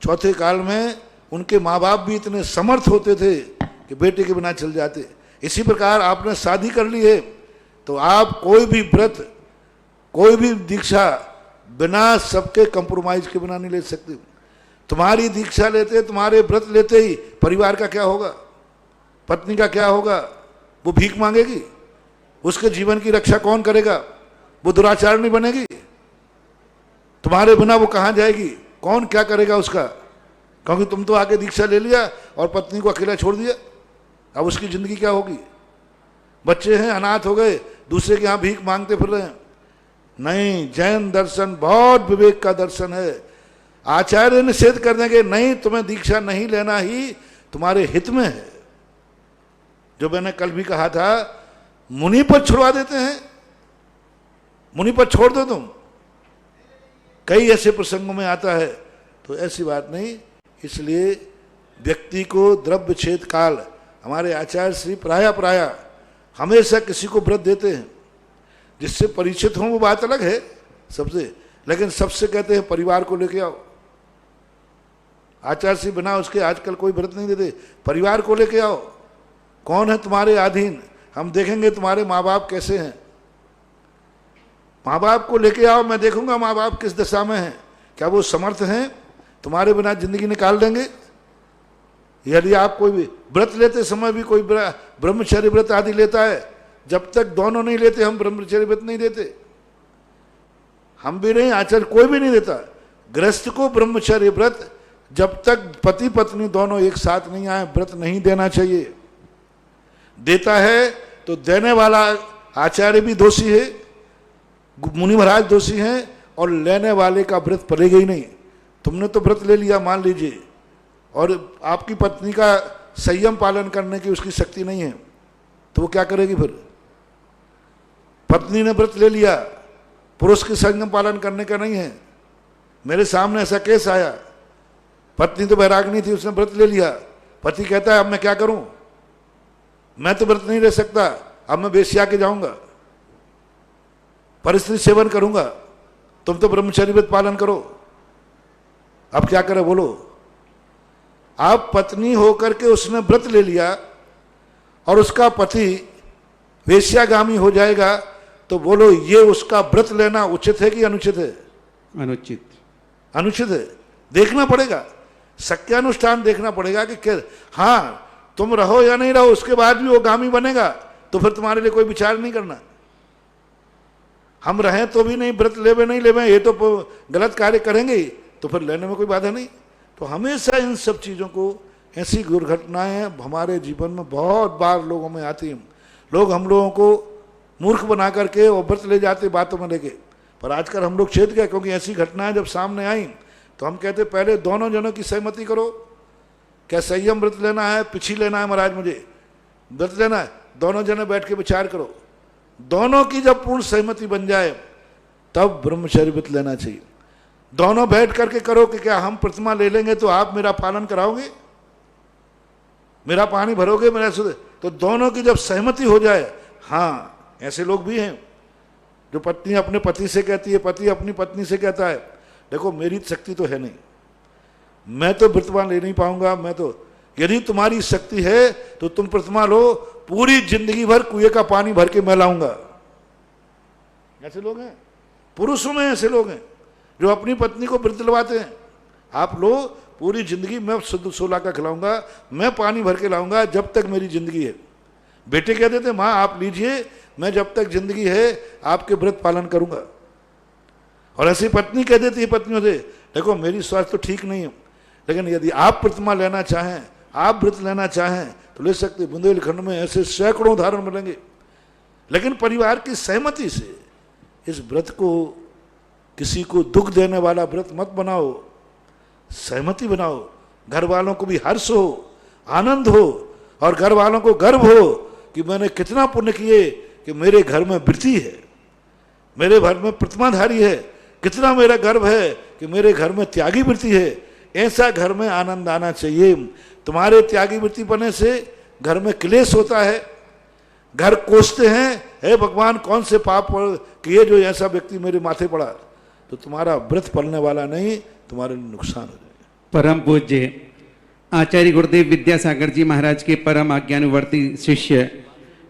चौथे काल में उनके माँ बाप भी इतने समर्थ होते थे कि बेटे के बिना चल जाते। इसी प्रकार आपने शादी कर ली है तो आप कोई भी व्रत, कोई भी दीक्षा बिना सबके कंप्रोमाइज के बिना नहीं ले सकते। तुम्हारी दीक्षा लेते, तुम्हारे व्रत लेते ही परिवार का क्या होगा, पत्नी का क्या होगा? वो भीख मांगेगी, उसके जीवन की रक्षा कौन करेगा? वो दुराचार नहीं बनेगी। तुम्हारे बिना वो कहाँ जाएगी, कौन क्या करेगा उसका? क्योंकि तुम तो आके दीक्षा ले लिया और पत्नी को अकेला छोड़ दिया। अब उसकी जिंदगी क्या होगी? बच्चे हैं, अनाथ हो गए, दूसरे के यहाँ भीख मांगते फिर रहे हैं। नहीं, जैन दर्शन बहुत विवेक का दर्शन है। आचार्य निषेध कर देंगे, नहीं तुम्हें दीक्षा नहीं लेना ही तुम्हारे हित में है। जो मैंने कल भी कहा था, मुनि पद छुड़वा देते हैं, मुनि पद छोड़ दो तुम। कई ऐसे प्रसंगों में आता है, तो ऐसी बात नहीं। इसलिए व्यक्ति को द्रव्य छेद काल, हमारे आचार्य श्री प्राय हमेशा किसी को व्रत देते हैं, जिससे परिचित हों वो बात अलग है सबसे, लेकिन सबसे कहते हैं परिवार को लेके आओ। आचार्य श्री बिना उसके आजकल कोई व्रत नहीं देते। परिवार को लेके आओ, कौन है तुम्हारे अधीन, हम देखेंगे तुम्हारे माँ बाप कैसे हैं। माँ बाप को लेके आओ, मैं देखूंगा माँ बाप किस दशा में हैं, क्या वो समर्थ हैं तुम्हारे बिना जिंदगी निकाल देंगे। यदि आप कोई भी व्रत लेते समय भी कोई ब्रह्मचर्य व्रत आदि लेता है, जब तक दोनों नहीं लेते हम ब्रह्मचर्य व्रत नहीं देते। हम भी नहीं, आचार्य कोई भी नहीं देता। गृहस्थ को ब्रह्मचर्य व्रत जब तक पति पत्नी दोनों एक साथ नहीं आए व्रत नहीं देना चाहिए। देता है तो देने वाला आचार्य भी दोषी है, मुनि महाराज दोषी हैं, और लेने वाले का व्रत पड़ेगा ही नहीं। तुमने तो व्रत ले लिया मान लीजिए, और आपकी पत्नी का संयम पालन करने की उसकी शक्ति नहीं है, तो वो क्या करेगी फिर? पत्नी ने व्रत ले लिया, पुरुष के संयम पालन करने का नहीं है। मेरे सामने ऐसा केस आया, पत्नी तो वैराग्नी थी, उसने व्रत ले लिया, पति कहता है अब मैं क्या करूं, मैं तो व्रत नहीं ले सकता, अब मैं वेश्या के जाऊंगा, परिस्थिति सेवन करूंगा, तुम तो ब्रह्मचर्य व्रत पालन करो। अब क्या करे बोलो? आप पत्नी होकर के उसने व्रत ले लिया और उसका पति वेश्यागामी हो जाएगा, तो बोलो ये उसका व्रत लेना उचित है कि अनुचित है?
अनुचित।
अनुचित है। देखना पड़ेगा, सत्यानुष्ठान देखना पड़ेगा कि हाँ तुम रहो या नहीं रहो, उसके बाद भी वो गामी बनेगा, तो फिर तुम्हारे लिए कोई विचार नहीं करना। हम रहें तो भी नहीं, व्रत लेवे नहीं लेवे, ये तो गलत कार्य करेंगे, तो फिर लेने में कोई बाधा नहीं। तो हमेशा इन सब चीज़ों को, ऐसी दुर्घटनाएं हमारे जीवन में बहुत बार लोगों में आती हैं। लोग हम लोगों को मूर्ख बना करके और व्रत ले जाते बातों में लेके, पर आजकल हम लोग चेत गए, क्योंकि ऐसी घटनाएं जब सामने आई तो हम कहते पहले दोनों जनों की सहमति करो। क्या संयम व्रत लेना है, पिछी लेना है महाराज, मुझे व्रत लेना है, दोनों जने बैठ के विचार करो। दोनों की जब पूर्ण सहमति बन जाए तब ब्रह्मचर्य व्रत लेना चाहिए। दोनों बैठ करके करो कि क्या हम प्रतिमा ले लेंगे तो आप मेरा पालन कराओगे, मेरा पानी भरोगे, मेरा तो दोनों की जब सहमति हो जाए। हाँ, ऐसे लोग भी हैं जो पत्नी अपने पति से कहती है, पति अपनी पत्नी से कहता है देखो मेरी शक्ति तो है नहीं, मैं तो प्रतिमा ले नहीं पाऊंगा, मैं तो, यदि तुम्हारी शक्ति है तो तुम प्रतिमा लो, पूरी जिंदगी भर कुएं का पानी भर के मैं लाऊंगा। ऐसे लोग हैं, पुरुषों में ऐसे लोग हैं जो अपनी पत्नी को व्रत दिलवाते हैं। आप लो, पूरी जिंदगी मैं शुद्ध सोला का खिलाऊंगा, मैं पानी भर के लाऊंगा जब तक मेरी जिंदगी है। बेटे कह देते माँ आप लीजिए, मैं जब तक जिंदगी है आपके व्रत पालन करूंगा। और ऐसी पत्नी कह देती है पत्नियों से देखो मेरी स्वास्थ्य तो ठीक नहीं है, लेकिन यदि आप प्रतिमा लेना चाहें, आप व्रत लेना चाहें तो ले सकते। बुंदेलखंड में ऐसे सैकड़ों उदाहरण मिलेंगे। लेकिन परिवार की सहमति से इस व्रत को, किसी को दुख देने वाला व्रत मत बनाओ, सहमति बनाओ। घर वालों को भी हर्ष हो, आनंद हो, और घर वालों को गर्व हो कि मैंने कितना पुण्य किए कि मेरे घर में वृत्ति है, मेरे घर में प्रतिमाधारी है, कितना मेरा गर्व है कि मेरे घर में त्यागी वृत्ति है। ऐसा घर में आनंद आना चाहिए। तुम्हारे त्यागी वृत्ति बनने से घर में क्लेश होता है, घर कोसते हैं, हे भगवान कौन से पाप किए जो ऐसा व्यक्ति मेरे माथे पड़ा, तो तुम्हारा व्रत पलने वाला नहीं, तुम्हारे नुकसान हो जाएगा।
परम पूज्य आचार्य गुरुदेव विद्यासागर जी महाराज के परम आज्ञानुवर्ती शिष्य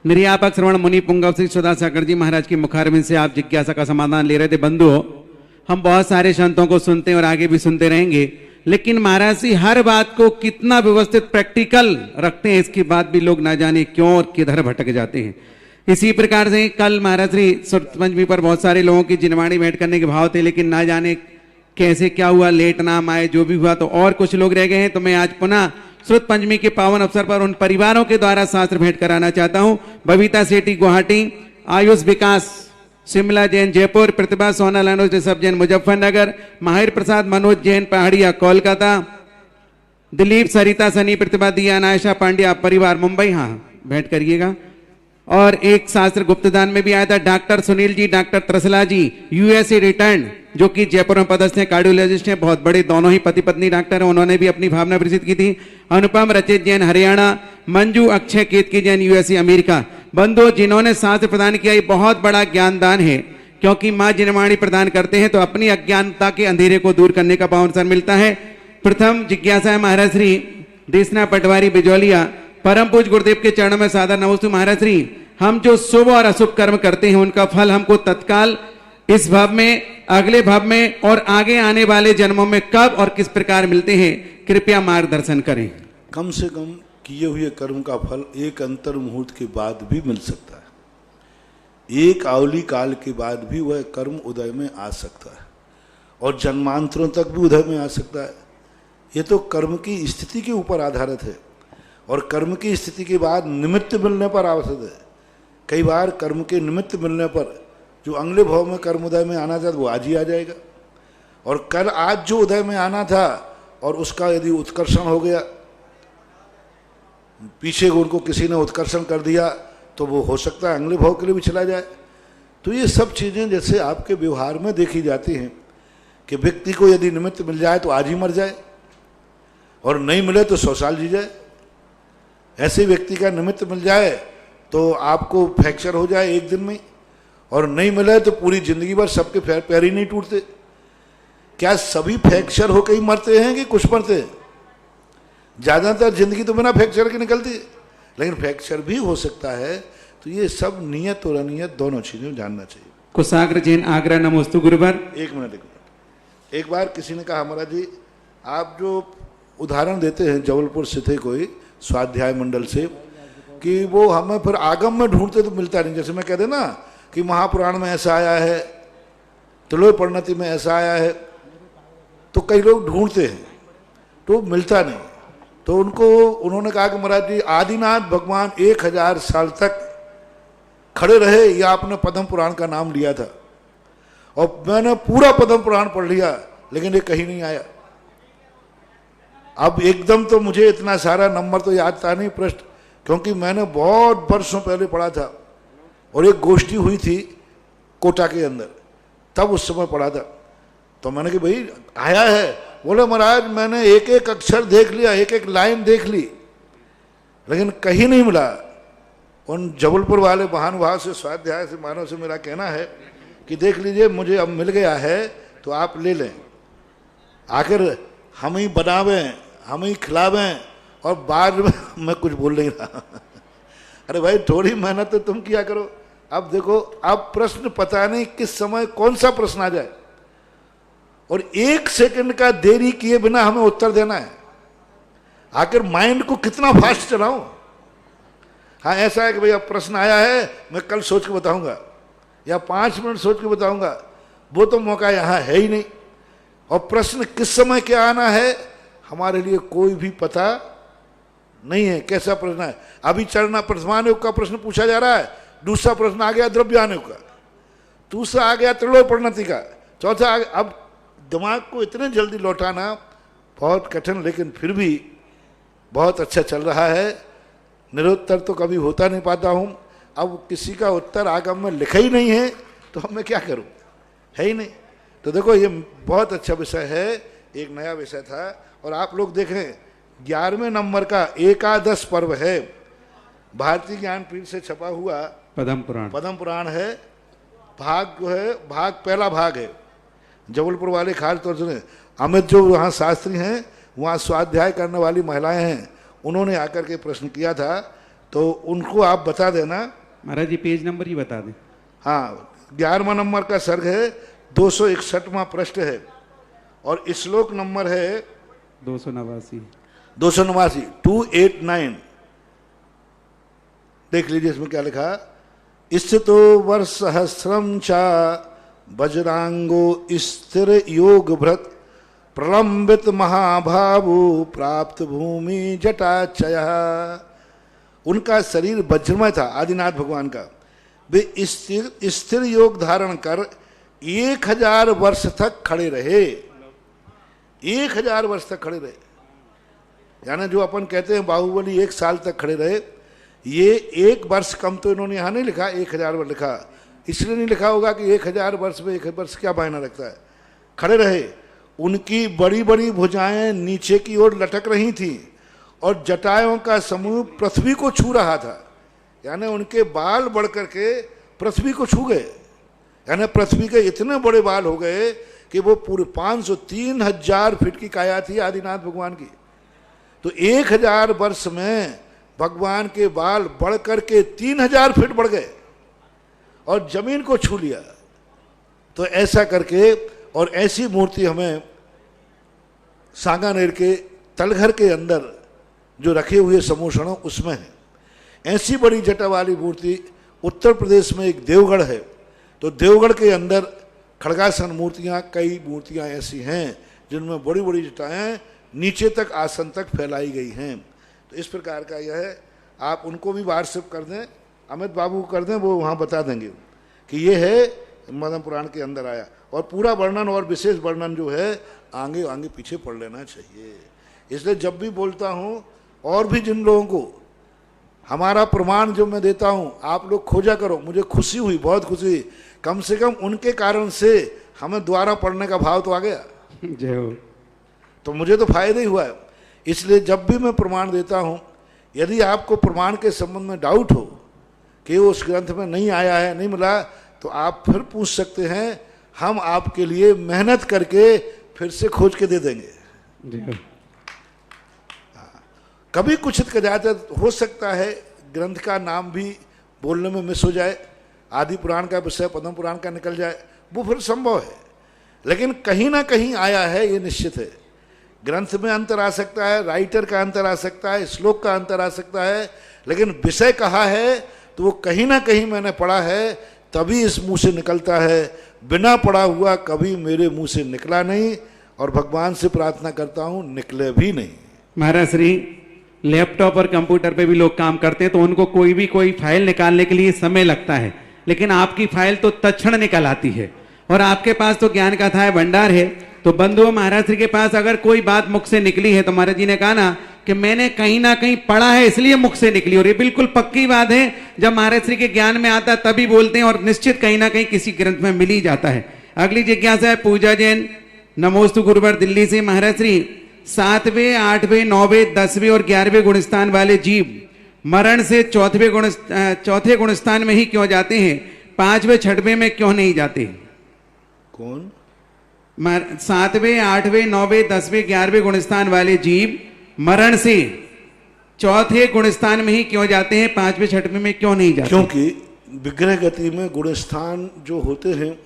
निर्यापक श्रवण मुनि पुंगव श्री सुधा सागर जी महाराज के मुखारविंद से आप जिज्ञासा का समाधान ले रहे थे। बंधुओं, हम बहुत सारे संतों को सुनते हैं और आगे भी सुनते रहेंगे, लेकिन महाराज जी हर बात को कितना व्यवस्थित प्रैक्टिकल रखते हैं, इसकी बात भी लोग ना जाने क्यों और किधर भटक जाते हैं। इसी प्रकार से कल महाराज श्री सुरत पंचमी पर बहुत सारे लोगों की जिनवाणी भेंट करने के भाव थे, लेकिन ना जाने कैसे क्या हुआ, लेट नाम आए, जो भी हुआ, तो और कुछ लोग रह गए हैं। तो मैं आज पुनः सुरत पंचमी के पावन अवसर पर उन परिवारों के द्वारा शास्त्र भेंट कराना चाहता हूं। बबीता सेठी गुवाहाटी, आयुष विकास शिमला जैन जयपुर, प्रतिभा सोनल अनुज ऋषभ जैन मुजफ्फरनगर, माहिर प्रसाद मनोज जैन पहाड़िया कोलकाता, दिलीप सरिता सनी प्रतिभा दिया नायशा पांड्या परिवार मुंबई। हाँ भेंट करिएगा। और एक शास्त्र गुप्तदान में भी आया था डॉक्टर सुनील जी, डॉक्टर त्रसला जी, यूएसए रिटर्न, जो कि जयपुर में पदस्थ हैं, कार्डियोलॉजिस्ट हैं, बहुत बड़े, दोनों ही पति पत्नी डॉक्टर हैं। उन्होंने भी अपनी भावना प्रसिद्ध की थी। अनुपम रचित जैन हरियाणा, मंजू अक्षय केतकी जैन यूएसए अमेरिका। बंधु जिन्होंने शास्त्र प्रदान किया, ये बहुत बड़ा ज्ञानदान है, क्योंकि माँ जिनवाणी प्रदान करते हैं तो अपनी अज्ञानता के अंधेरे को दूर करने का पावन अवसर मिलता है। प्रथम जिज्ञासा है महाराज श्री देसना पटवारी बिजौलिया, परम पूज गुरुदेव के चरणों में सादर नमस्ते। महाराज श्री, हम जो शुभ और अशुभ कर्म करते हैं उनका फल हमको तत्काल इस भाव में, अगले भाव में और आगे आने वाले जन्मों में कब और किस प्रकार मिलते हैं, कृपया मार्गदर्शन करें।
कम से कम किए हुए कर्म का फल एक अंतर मुहूर्त के बाद भी मिल सकता है, एक आवली काल के बाद भी वह कर्म उदय में आ सकता है और जन्मांतरों तक भी उदय में आ सकता है। ये तो कर्म की स्थिति के ऊपर आधारित है और कर्म की स्थिति के बाद निमित्त मिलने पर आवश्यक है। कई बार कर्म के निमित्त मिलने पर जो अगले भाव में कर्म उदय में आना था वो आज ही आ जाएगा, और कल आज जो उदय में आना था और उसका यदि उत्कर्षण हो गया, पीछे उनको किसी ने उत्कर्षण कर दिया, तो वो हो सकता है अगले भाव के लिए भी चला जाए। तो ये सब चीज़ें जैसे आपके व्यवहार में देखी जाती हैं कि व्यक्ति को यदि निमित्त मिल जाए तो आज ही मर जाए और नहीं मिले तो 100 साल जी जाए। ऐसे व्यक्ति का निमित्त मिल जाए तो आपको फ्रैक्चर हो जाए एक दिन में, और नहीं मिले तो पूरी जिंदगी भर सबके पैर ही नहीं टूटते। क्या सभी फ्रैक्चर होकर ही मरते हैं कि कुछ मरते हैं? ज़्यादातर जिंदगी तो बिना फ्रैक्चर के निकलती है, लेकिन फ्रैक्चर भी हो सकता है। तो ये सब नियत और अनियत दोनों चीज़ें जानना चाहिए।
कुशाग्र जैन आगरा नमोस्तु गुरुवर।
एक मिनट। एक बार किसी ने कहा, महाराज जी आप जो उदाहरण देते हैं जबलपुर से थे कोई स्वाध्याय मंडल से, कि वो हमें फिर आगम में ढूंढते तो मिलता नहीं। जैसे मैं कहते ना कि महापुराण में ऐसा आया है, त्रिलोक परिणति में ऐसा आया है, तो कई लोग ढूंढते हैं तो मिलता नहीं। तो उन्होंने कहा कि महाराज जी आदिनाथ भगवान 1000 साल तक खड़े रहे, या आपने पद्म पुराण का नाम लिया था, और मैंने पूरा पद्म पुराण पढ़ लिया, लेकिन ये कहीं नहीं आया। अब एकदम तो मुझे इतना सारा नंबर तो याद था नहीं पृष्ठ, क्योंकि मैंने बहुत वर्षों पहले पढ़ा था और एक गोष्ठी हुई थी कोटा के अंदर, तब उस समय पढ़ा था। तो मैंने कि भाई आया है, बोले महाराज मैंने एक एक अक्षर देख लिया, एक एक लाइन देख ली, लेकिन कहीं नहीं मिला। उन जबलपुर वाले महानुभाव से स्वाध्याय से मानव से मेरा कहना है कि देख लीजिए मुझे अब मिल गया है तो आप ले लें। आखिर हम ही बनावें, हम ही खिलावें और बाद में मैं कुछ बोल नहीं रहा। अरे भाई थोड़ी मेहनत तो तुम किया करो। अब देखो, अब प्रश्न पता नहीं किस समय कौन सा प्रश्न आ जाए, और 1 सेकंड का देरी किए बिना हमें उत्तर देना है। आखिर माइंड को कितना फास्ट चलाऊं? हाँ ऐसा है कि भाई अब प्रश्न आया है, मैं कल सोच के बताऊंगा या 5 मिनट सोच के बताऊंगा, वो तो मौका यहाँ है ही नहीं। और प्रश्न किस समय क्या आना है हमारे लिए कोई भी पता नहीं है। कैसा प्रश्न है? अभी चरना प्रथमानुग का प्रश्न पूछा जा रहा है, दूसरा प्रश्न आ गया द्रव्यानुग का, दूसरा आ गया त्रिलोक परिणति का, चौथा आ गया। अब दिमाग को इतने जल्दी लौटाना बहुत कठिन, लेकिन फिर भी बहुत अच्छा चल रहा है। निरुत्तर तो कभी होता नहीं पाता हूँ। अब किसी का उत्तर आगम में लिखा ही नहीं है तो अब मैं क्या करूँ, है ही नहीं। तो देखो ये बहुत अच्छा विषय है, एक नया विषय था। और आप लोग देखें 11वें नंबर का एकादश पर्व है, भारतीय ज्ञानपीठ से छपा हुआ पद्म पुराण है। भाग जो है, भाग पहला भाग है। जबलपुर वाले खास तौर से अमित जो वहाँ शास्त्री हैं, वहाँ स्वाध्याय करने वाली महिलाएं हैं, उन्होंने आकर के प्रश्न किया था, तो उनको आप बता देना।
महाराज जी पेज नंबर ही बता दें।
हाँ 11वां नंबर का सर्ग है, 261वां प्रश्न है और श्लोक नंबर है
289।
289। देख लीजिए इसमें क्या लिखा। स्थितो वर्षसहस्रम चा वज्रांगो स्थिर योग भृत प्रलंबित महाभावो प्राप्त भूमि जटाचय। उनका शरीर वज्रमय था, आदिनाथ भगवान का। वे स्थिर योग धारण कर 1000 वर्ष तक खड़े रहे। 1000 वर्ष तक खड़े रहे, यानी जो अपन कहते हैं बाहुबली 1 साल तक खड़े रहे, ये 1 वर्ष कम तो इन्होंने यहाँ नहीं लिखा, 1000 वर्ष लिखा। इसलिए नहीं लिखा होगा कि 1000 वर्ष में 1 वर्ष क्या मायना रखता है। खड़े रहे। उनकी बड़ी बड़ी भुजाएं नीचे की ओर लटक रही थीं और जटाओं का समूह पृथ्वी को छू रहा था, यानी उनके बाल बढ़ करके पृथ्वी को छू गए। यानी पृथ्वी के इतने बड़े बाल हो गए कि वो पूरे 3,000 फीट की काया थी आदिनाथ भगवान की। तो 1000 वर्ष में भगवान के बाल बढ़ करके 3000 फीट बढ़ गए और जमीन को छू लिया। तो ऐसा करके, और ऐसी मूर्ति हमें सांगानेर के तलघर के अंदर जो रखे हुए समूषणों उसमें है। ऐसी बड़ी जटा वाली मूर्ति उत्तर प्रदेश में एक देवगढ़ है। तो देवगढ़ के अंदर खड़गासन मूर्तियां, कई मूर्तियां ऐसी हैं जिनमें बड़ी बड़ी जटाएं नीचे तक, आसन तक फैलाई गई हैं। तो इस प्रकार का यह है। आप उनको भी व्हाट्सएप कर दें, अमित बाबू को कर दें, वो वहाँ बता देंगे कि ये है मदन पुराण के अंदर आया। और पूरा वर्णन और विशेष वर्णन जो है आगे आगे पीछे पढ़ लेना चाहिए। इसलिए जब भी बोलता हूँ, और भी जिन लोगों को हमारा प्रमाण जो मैं देता हूँ, आप लोग खोजा करो। मुझे खुशी हुई, बहुत खुशी हुई। कम से कम उनके कारण से हमें दोबारा पढ़ने का भाव तो आ गया।
जय हो।
तो मुझे तो फायदा ही हुआ है। इसलिए जब भी मैं प्रमाण देता हूँ, यदि आपको प्रमाण के संबंध में डाउट हो कि उस ग्रंथ में नहीं आया है, नहीं मिला, तो आप फिर पूछ सकते हैं। हम आपके लिए मेहनत करके फिर से खोज के दे देंगे।
जय हो।
कभी कुछ कदाचित हो सकता है ग्रंथ का नाम भी बोलने में मिस हो जाए, आदि पुराण का विषय पद्म पुराण का निकल जाए, वो फिर संभव है। लेकिन कहीं ना कहीं आया है, ये निश्चित है। ग्रंथ में अंतर आ सकता है, राइटर का अंतर आ सकता है, श्लोक का अंतर आ सकता है, लेकिन विषय कहा है तो वो कहीं ना कहीं मैंने पढ़ा है, तभी इस मुंह से निकलता है। बिना पढ़ा हुआ कभी मेरे मुंह से निकला नहीं, और भगवान से प्रार्थना करता हूँ निकले भी नहीं।
महाराज श्री, लैपटॉप और कंप्यूटर पे भी लोग काम करते हैं तो उनको कोई फाइल निकालने के लिए समय लगता है, लेकिन आपकी फाइल तो तत्क्षण निकल आती है। और आपके पास तो ज्ञान कथाएं भंडार है। तो बंधुओं, महाराज श्री के पास अगर कोई बात मुख से निकली है तो महाराज जी ने कहा ना कि मैंने कहीं ना कहीं पढ़ा है इसलिए मुख से निकली, और ये बिल्कुल पक्की बात है। जब महाराज श्री के ज्ञान में आता तभी बोलते हैं, और निश्चित कहीं ना कहीं किसी ग्रंथ में मिल ही जाता है। अगली जिज्ञासा है पूजा जैन, नमोस्तु गुरुवर, दिल्ली से। महाराज श्री, 7वें, 8वें, 9वें, 10वें और 11वें गुणस्थान वाले जीव मरण से चौथे गुणस्थान में ही क्यों जाते हैं, 5वें 6वें में क्यों नहीं जाते?
कौन?
7वें, 8वें, 9वें, 10वें, 11वें गुणस्थान वाले जीव मरण से चौथे गुणस्थान में ही क्यों जाते हैं, 5वें 6वें में क्यों नहीं जाते?
क्योंकि विग्रह गति में गुणस्थान जो होते हैं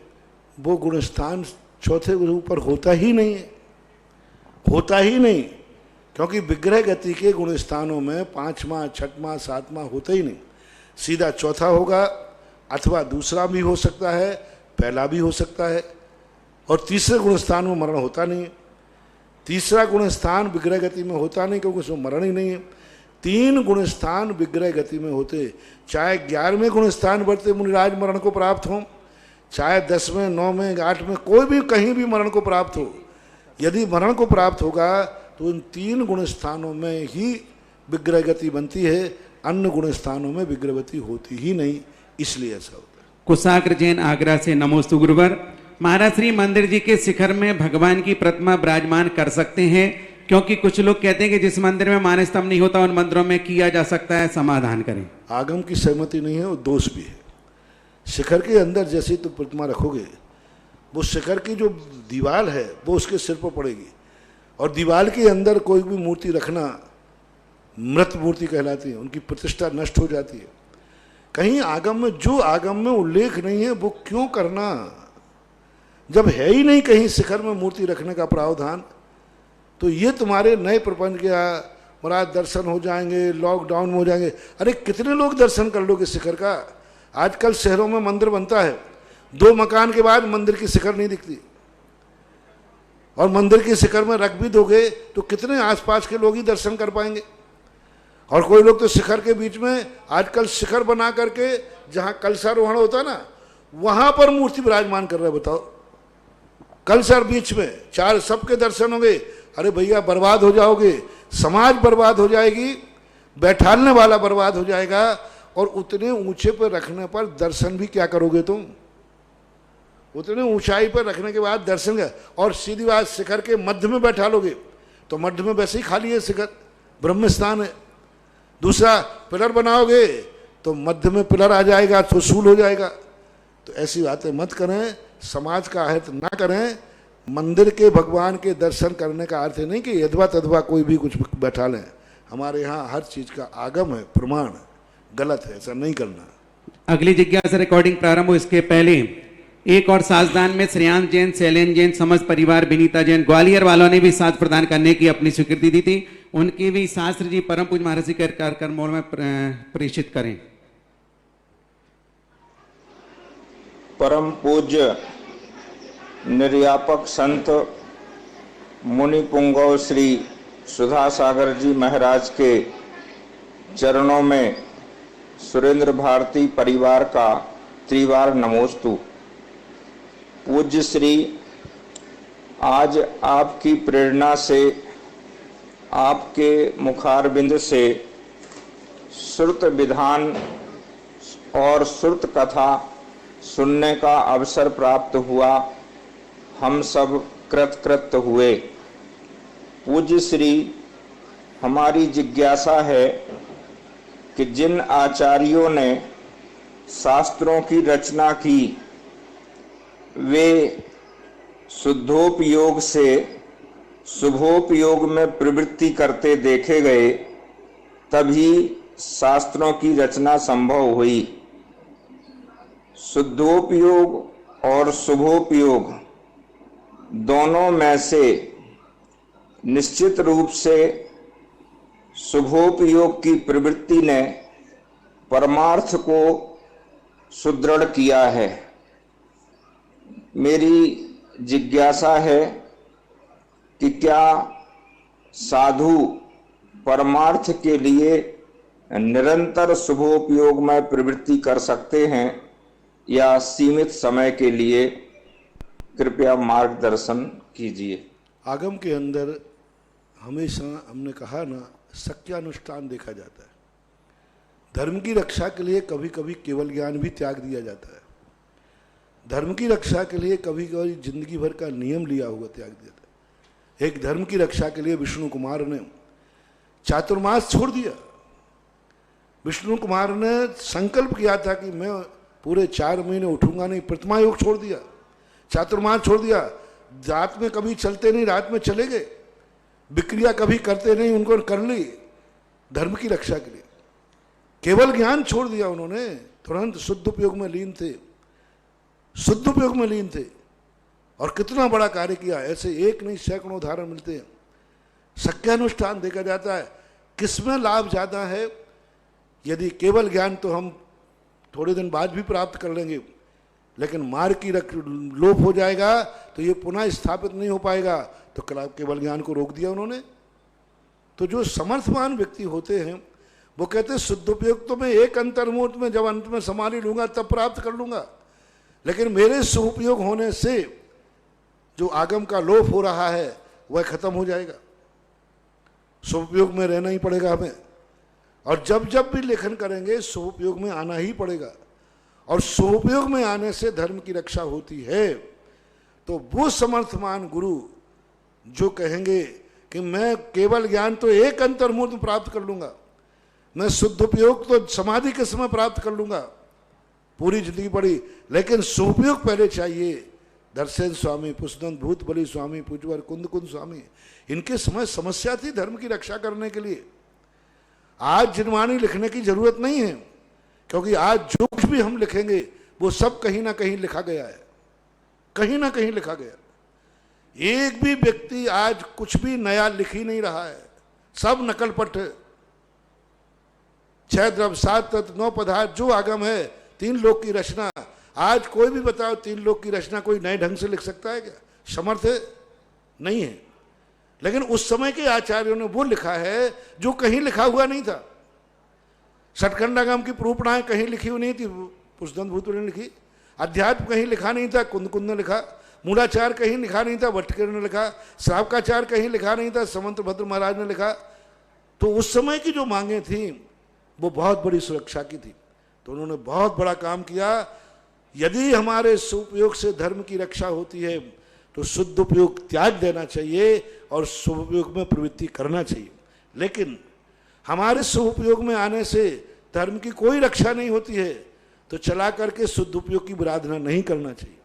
वो गुणस्थान चौथे के ऊपर होता ही नहीं है, होता ही नहीं। क्योंकि विग्रह गति के गुणस्थानों में 5वां, 6वां, 7वां होता ही नहीं। सीधा चौथा होगा, अथवा दूसरा भी हो सकता है, पहला भी हो सकता है, और तीसरे गुणस्थान में मरण होता नहीं है। तीसरा गुणस्थान विग्रह गति में होता नहीं, क्योंकि उसमें मरण ही नहीं है। 3 गुणस्थान विग्रह गति में होते, चाहे 11वें गुणस्थान बढ़ते मुनिराज मरण को प्राप्त हो, चाहे 10वें, 9वें, 8वें, कोई भी कहीं भी मरण को प्राप्त हो। यदि मरण को प्राप्त होगा तो इन 3 गुणस्थानों में ही विग्रह गति बनती है, अन्य गुणस्थानों में विग्रह गति होती ही नहीं, इसलिए ऐसा होता है।
कुशाग्र जैन, आगरा से। नमोस्तु गुरुवर। महाराज श्री, मंदिर जी के शिखर में भगवान की प्रतिमा विराजमान कर सकते हैं? क्योंकि कुछ लोग कहते हैं कि जिस मंदिर में मान स्तंभ नहीं होता उन मंदिरों में किया जा सकता है, समाधान करें।
आगम की सहमति नहीं है और दोष भी है। शिखर के अंदर जैसे तो प्रतिमा रखोगे, वो शिखर की जो दीवार है वो उसके सिर पर पड़ेगी, और दीवार के अंदर कोई भी मूर्ति रखना मृत मूर्ति कहलाती है, उनकी प्रतिष्ठा नष्ट हो जाती है। कहीं आगम में, जो आगम में उल्लेख नहीं है वो क्यों करना? जब है ही नहीं कहीं शिखर में मूर्ति रखने का प्रावधान, तो ये तुम्हारे नए प्रपंच के महाराज दर्शन हो जाएंगे, लॉकडाउन में हो जाएंगे। अरे कितने लोग दर्शन कर लोगे शिखर का? आजकल शहरों में मंदिर बनता है, 2 मकान के बाद मंदिर की शिखर नहीं दिखती, और मंदिर की शिखर में रख भी दोगे तो कितने आसपास के लोग ही दर्शन कर पाएंगे। और कोई लोग तो शिखर के बीच में आजकल शिखर बना करके जहां कलशारोहण होता है ना, वहां पर मूर्ति विराजमान कर रहे। बताओ, कलशर बीच में, 4 सबके दर्शन होंगे। अरे भैया बर्बाद हो जाओगे, समाज बर्बाद हो जाएगी, बैठालने वाला बर्बाद हो जाएगा, और उतने ऊंचे पर रखने पर दर्शन भी क्या करोगे तुम? उतने ऊंचाई पर रखने के बाद दर्शन का, और सीधी बात शिखर के मध्य में बैठा लोगे तो मध्य में वैसे ही खाली है शिखर, ब्रह्म स्थान है। दूसरा पिलर बनाओगे तो मध्य में पिलर आ जाएगा, त्रिशूल हो जाएगा। तो ऐसी बातें मत करें, समाज का अहित ना करें। मंदिर के भगवान के दर्शन करने का अर्थ नहीं कि यदवा तदवा कोई भी कुछ बैठा लें। हमारे यहाँ हर चीज का आगम है, प्रमाण, गलत है, ऐसा नहीं करना।
अगली जिज्ञासा रिकॉर्डिंग प्रारंभ हो इसके पहले एक और साजदान में श्रेयांश जैन, शैलेन जैन, समस्त परिवार, विनीता जैन, ग्वालियर वालों ने भी साज प्रदान करने की अपनी स्वीकृति दी थी। उनकी भी शास्त्र जी परम पूज्य महाराज जी के कार्यक्रम में प्रेषित करें।
परम पूज्य निर्यापक संत मुनि पुंगव श्री सुधा सागर जी महाराज के चरणों में सुरेंद्र भारती परिवार का त्रिवार नमोस्तु। पूज्य श्री, आज आपकी प्रेरणा से, आपके मुखारबिंद से श्रुत विधान और श्रुत कथा सुनने का अवसर प्राप्त हुआ। हम सब कृतकृत हुए। पूज्य श्री, हमारी जिज्ञासा है कि जिन आचार्यों ने शास्त्रों की रचना की, वे शुद्धोपयोग से शुभोपयोग में प्रवृत्ति करते देखे गए, तभी शास्त्रों की रचना संभव हुई। शुद्धोपयोग और शुभोपयोग दोनों में से निश्चित रूप से शुभोपयोग की प्रवृत्ति ने परमार्थ को सुदृढ़ किया है। मेरी जिज्ञासा है कि क्या साधु परमार्थ के लिए निरंतर शुभोपयोग में प्रवृत्ति कर सकते हैं या सीमित समय के लिए? कृपया मार्गदर्शन कीजिए।
आगम के अंदर हमेशा हमने कहा ना, सत्यानुष्ठान देखा जाता है। धर्म की रक्षा के लिए कभी कभी केवल ज्ञान भी त्याग दिया जाता है। धर्म की रक्षा के लिए कभी कभी जिंदगी भर का नियम लिया हुआ त्याग दिया जाता है। एक धर्म की रक्षा के लिए विष्णु कुमार ने चातुर्मास छोड़ दिया। विष्णु कुमार ने संकल्प किया था कि मैं पूरे 4 महीने उठूंगा नहीं, प्रतिमा योग छोड़ दिया, चातुर्मास छोड़ दिया, रात में कभी चलते नहीं, रात में चले गए, विक्रिया कभी करते नहीं, उनको कर ली धर्म की रक्षा के लिए। केवल ज्ञान छोड़ दिया उन्होंने, तुरंत शुद्ध उपयोग में लीन थे, शुद्ध उपयोग में लीन थे, और कितना बड़ा कार्य किया। ऐसे एक नहीं सैकड़ों उदाहरण मिलते हैं। सत्यानुष्ठान देखा जाता है। किसमें लाभ ज्यादा है? यदि केवल ज्ञान तो हम थोड़े दिन बाद भी प्राप्त कर लेंगे, लेकिन मार्ग की लोप हो जाएगा तो ये पुनः स्थापित नहीं हो पाएगा। तो केवल ज्ञान को रोक दिया उन्होंने। तो जो समर्थवान व्यक्ति होते हैं वो कहते हैं शुद्धोपयोग तो मैं एक अंतर्मुहूर्त में, जब अंत में समाधि लूंगा तब प्राप्त कर लूंगा, लेकिन मेरे शुभोपयोग होने से जो आगम का लोप हो रहा है वह खत्म हो जाएगा। शुभोपयोग में रहना ही पड़ेगा हमें, और जब जब भी लेखन करेंगे शुभोपयोग में आना ही पड़ेगा। और शुभोपयोग में आने से धर्म की रक्षा होती है। तो वो समर्थमान गुरु जो कहेंगे कि मैं केवल ज्ञान तो एक अंतर्मुहूर्त में प्राप्त कर लूंगा, मैं शुद्ध उपयोग तो समाधि के समय प्राप्त कर लूंगा, पूरी जिंदगी पड़ी, लेकिन शुभोपयोग पहले चाहिए। दर्शन स्वामी, पुष्पदंत भूत बलि स्वामी, पूजवर कुंद कुंद स्वामी, इनके समय समस्या थी धर्म की रक्षा करने के लिए। आज जिनवाणी लिखने की जरूरत नहीं है, क्योंकि आज जो कुछ भी हम लिखेंगे वो सब कहीं ना कहीं लिखा गया है। कहीं ना कहीं लिखा गया। एक भी व्यक्ति आज कुछ भी नया लिख ही नहीं रहा है, सब नकल पट है। 6 द्रव्य 7 तत्व 9 पदार्थ जो आगम है, 3 लोक की रचना। आज कोई भी बताओ 3 लोक की रचना कोई नए ढंग से लिख सकता है क्या? समर्थ है? नहीं है। लेकिन उस समय के आचार्यों ने वो लिखा है जो कहीं लिखा हुआ नहीं था। षटखंडागम की प्रूपणाएं कहीं लिखी हुई नहीं थी, पुष्पदंत भूत ने लिखी। अध्यात्म कहीं लिखा नहीं था, कुंद ने लिखा। मूलाचार कहीं लिखा नहीं था, वटकर ने लिखा। श्रावकाचार कहीं लिखा नहीं था, समंत भद्र महाराज ने लिखा। तो उस समय की जो मांगे थी वो बहुत बड़ी सुरक्षा की थी, तो उन्होंने बहुत बड़ा काम किया। यदि हमारे सुपयोग से धर्म की रक्षा होती है तो शुद्ध उपयोग त्याग देना चाहिए और शुभोपयोग में प्रवृत्ति करना चाहिए। लेकिन हमारे शुभोपयोग में आने से धर्म की कोई रक्षा नहीं होती है, तो चला करके शुद्ध उपयोग की आराधना नहीं करना चाहिए।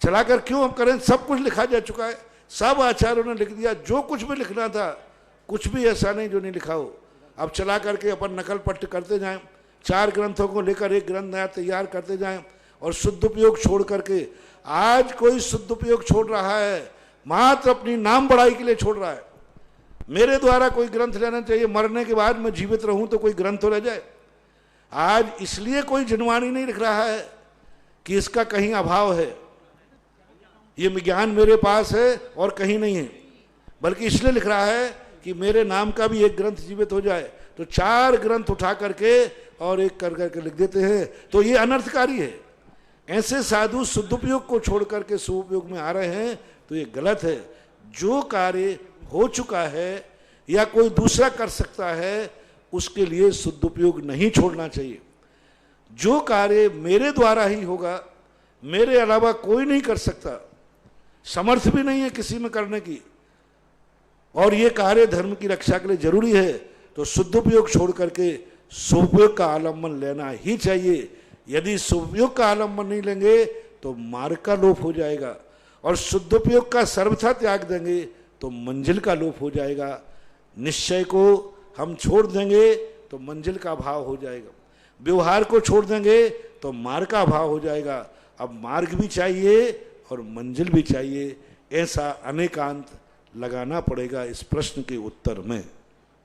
चलाकर क्यों हम करें? सब कुछ लिखा जा चुका है, सब आचार्यों ने लिख दिया। जो कुछ भी लिखना था, कुछ भी ऐसा नहीं जो नहीं लिखा हो। अब चला करके अपन नकल पट्ट करते जाएं, 4 ग्रंथों को लेकर एक ग्रंथ नया तैयार करते जाएं और शुद्ध उपयोग छोड़ करके। आज कोई शुद्ध उपयोग छोड़ रहा है, मात्र अपनी नाम बढ़ाई के लिए छोड़ रहा है। मेरे द्वारा कोई ग्रंथ लेना चाहिए, मरने के बाद मैं जीवित रहूं तो कोई ग्रंथ तो रह जाए। आज इसलिए कोई जिनवाणी नहीं लिख रहा है कि इसका कहीं अभाव है, ये ज्ञान मेरे पास है और कहीं नहीं है, बल्कि इसलिए लिख रहा है कि मेरे नाम का भी एक ग्रंथ जीवित हो जाए। तो 4 ग्रंथ उठा करके और एक कर करके लिख देते हैं, तो ये अनर्थकारी है। ऐसे साधु सदुपयोग को छोड़ करके सुपयोग में आ रहे हैं, तो ये गलत है। जो कार्य हो चुका है या कोई दूसरा कर सकता है, उसके लिए सदुपयोग नहीं छोड़ना चाहिए। जो कार्य मेरे द्वारा ही होगा, मेरे अलावा कोई नहीं कर सकता, समर्थ भी नहीं है किसी में करने की, और ये कार्य धर्म की रक्षा के लिए जरूरी है, तो सदुपयोग छोड़ करके सुपयोग का आलम्बन लेना ही चाहिए। यदि सुपयोग का आलम्बन नहीं लेंगे तो मार्ग का लोप हो जाएगा, और सदुपयोग का सर्वथा त्याग देंगे तो मंजिल का लोप हो जाएगा। निश्चय को हम छोड़ देंगे तो मंजिल का अभाव हो जाएगा, व्यवहार को छोड़ देंगे तो मार्ग का अभाव हो जाएगा। अब मार्ग भी चाहिए और मंजिल भी चाहिए, ऐसा अनेकांत लगाना पड़ेगा इस प्रश्न के उत्तर में।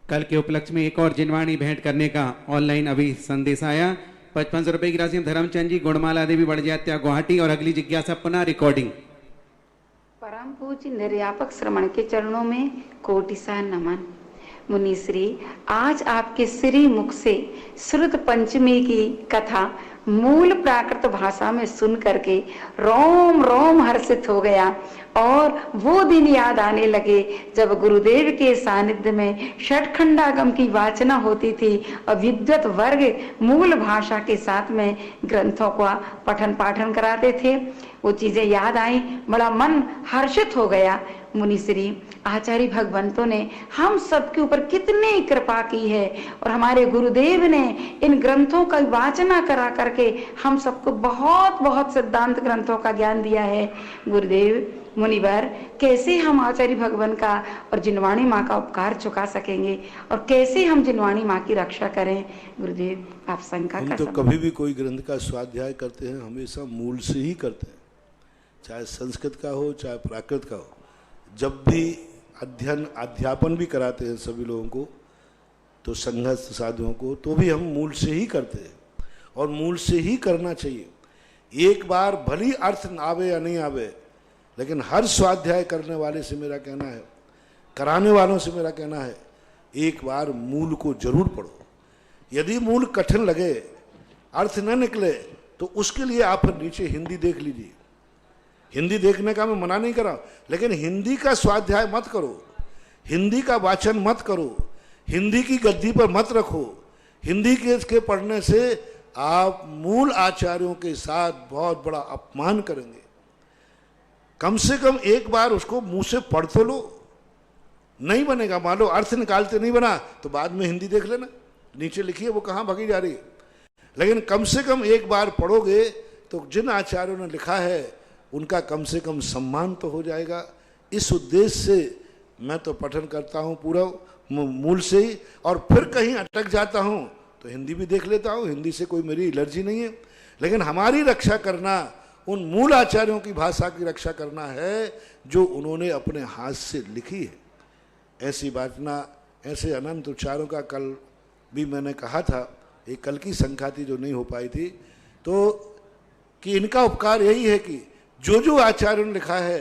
कल के उपलक्ष्य में एक और जिनवाणी भेंट करने का ऑनलाइन अभी संदेश आया। 5500 रुपए की राशि धर्मचंद जी, गुणमाला देवी, बड़जात्या, गुवाहाटी। और अगली जिज्ञासा पुनः रिकॉर्डिंग।
परम पूज्य निर्यापक श्रमण के चरणों में कोटिसा नमन। मुनिश्री, आज आपके श्री मुख से श्रुत पंचमी की कथा मूल प्राकृत भाषा में सुन करके रोम रोम हर्षित हो गया, और वो दिन याद आने लगे जब गुरुदेव के सानिध्य में षटखंडागम की वाचना होती थी और विद्वत वर्ग मूल भाषा के साथ में ग्रंथों का पठन पाठन कराते थे। वो चीजें याद आई, बड़ा मन हर्षित हो गया। मुनिश्री, आचार्य भगवंतों ने हम सबके ऊपर कितनी कृपा की है, और हमारे गुरुदेव ने इन ग्रंथों का वाचना करा करके हम सबको बहुत बहुत सिद्धांत ग्रंथों का ज्ञान दिया है। गुरुदेव मुनिवर, कैसे हम आचार्य भगवान का और जिनवाणी माँ का उपकार चुका सकेंगे, और कैसे हम जिनवाणी माँ की रक्षा करें? गुरुदेव, आप शंका
हम
कर
तो
सकते
कभी भी कोई ग्रंथ का स्वाध्याय करते हैं, हमेशा मूल से ही करते हैं, चाहे संस्कृत का हो चाहे प्राकृत का हो। जब भी अध्ययन अध्यापन भी कराते हैं सभी लोगों को, तो संघस्थ साधुओं को, तो भी हम मूल से ही करते हैं, और मूल से ही करना चाहिए। एक बार भली अर्थ आवे या नहीं आवे, लेकिन हर स्वाध्याय करने वाले से मेरा कहना है, कराने वालों से मेरा कहना है, एक बार मूल को जरूर पढ़ो। यदि मूल कठिन लगे, अर्थ न निकले, तो उसके लिए आप नीचे हिंदी देख लीजिए। हिंदी देखने का मैं मना नहीं कर रहा, लेकिन हिंदी का स्वाध्याय मत करो, हिंदी का वाचन मत करो, हिंदी की गद्दी पर मत रखो। हिंदी के पढ़ने से आप मूल आचार्यों के साथ बहुत बड़ा अपमान करेंगे। कम से कम एक बार उसको मुंह से पढ़ तो लो। नहीं बनेगा, मान लो अर्थ निकालते नहीं बना तो बाद में हिंदी देख लेना, नीचे लिखिए वो कहाँ भागी जा रही है। लेकिन कम से कम एक बार पढ़ोगे तो जिन आचार्यों ने लिखा है उनका कम से कम सम्मान तो हो जाएगा। इस उद्देश्य से मैं तो पठन करता हूँ पूरा मूल से ही, और फिर कहीं अटक जाता हूँ तो हिंदी भी देख लेता हूँ। हिंदी से कोई मेरी एलर्जी नहीं है, लेकिन हमारी रक्षा करना उन मूल आचार्यों की भाषा की रक्षा करना है जो उन्होंने अपने हाथ से लिखी है। ऐसी वाचना, ऐसे अनंत उच्चारों का कल भी मैंने कहा था, एक कल की संख्या थी जो नहीं हो पाई थी, तो कि इनका उपकार यही है कि जो जो आचार्यों ने लिखा है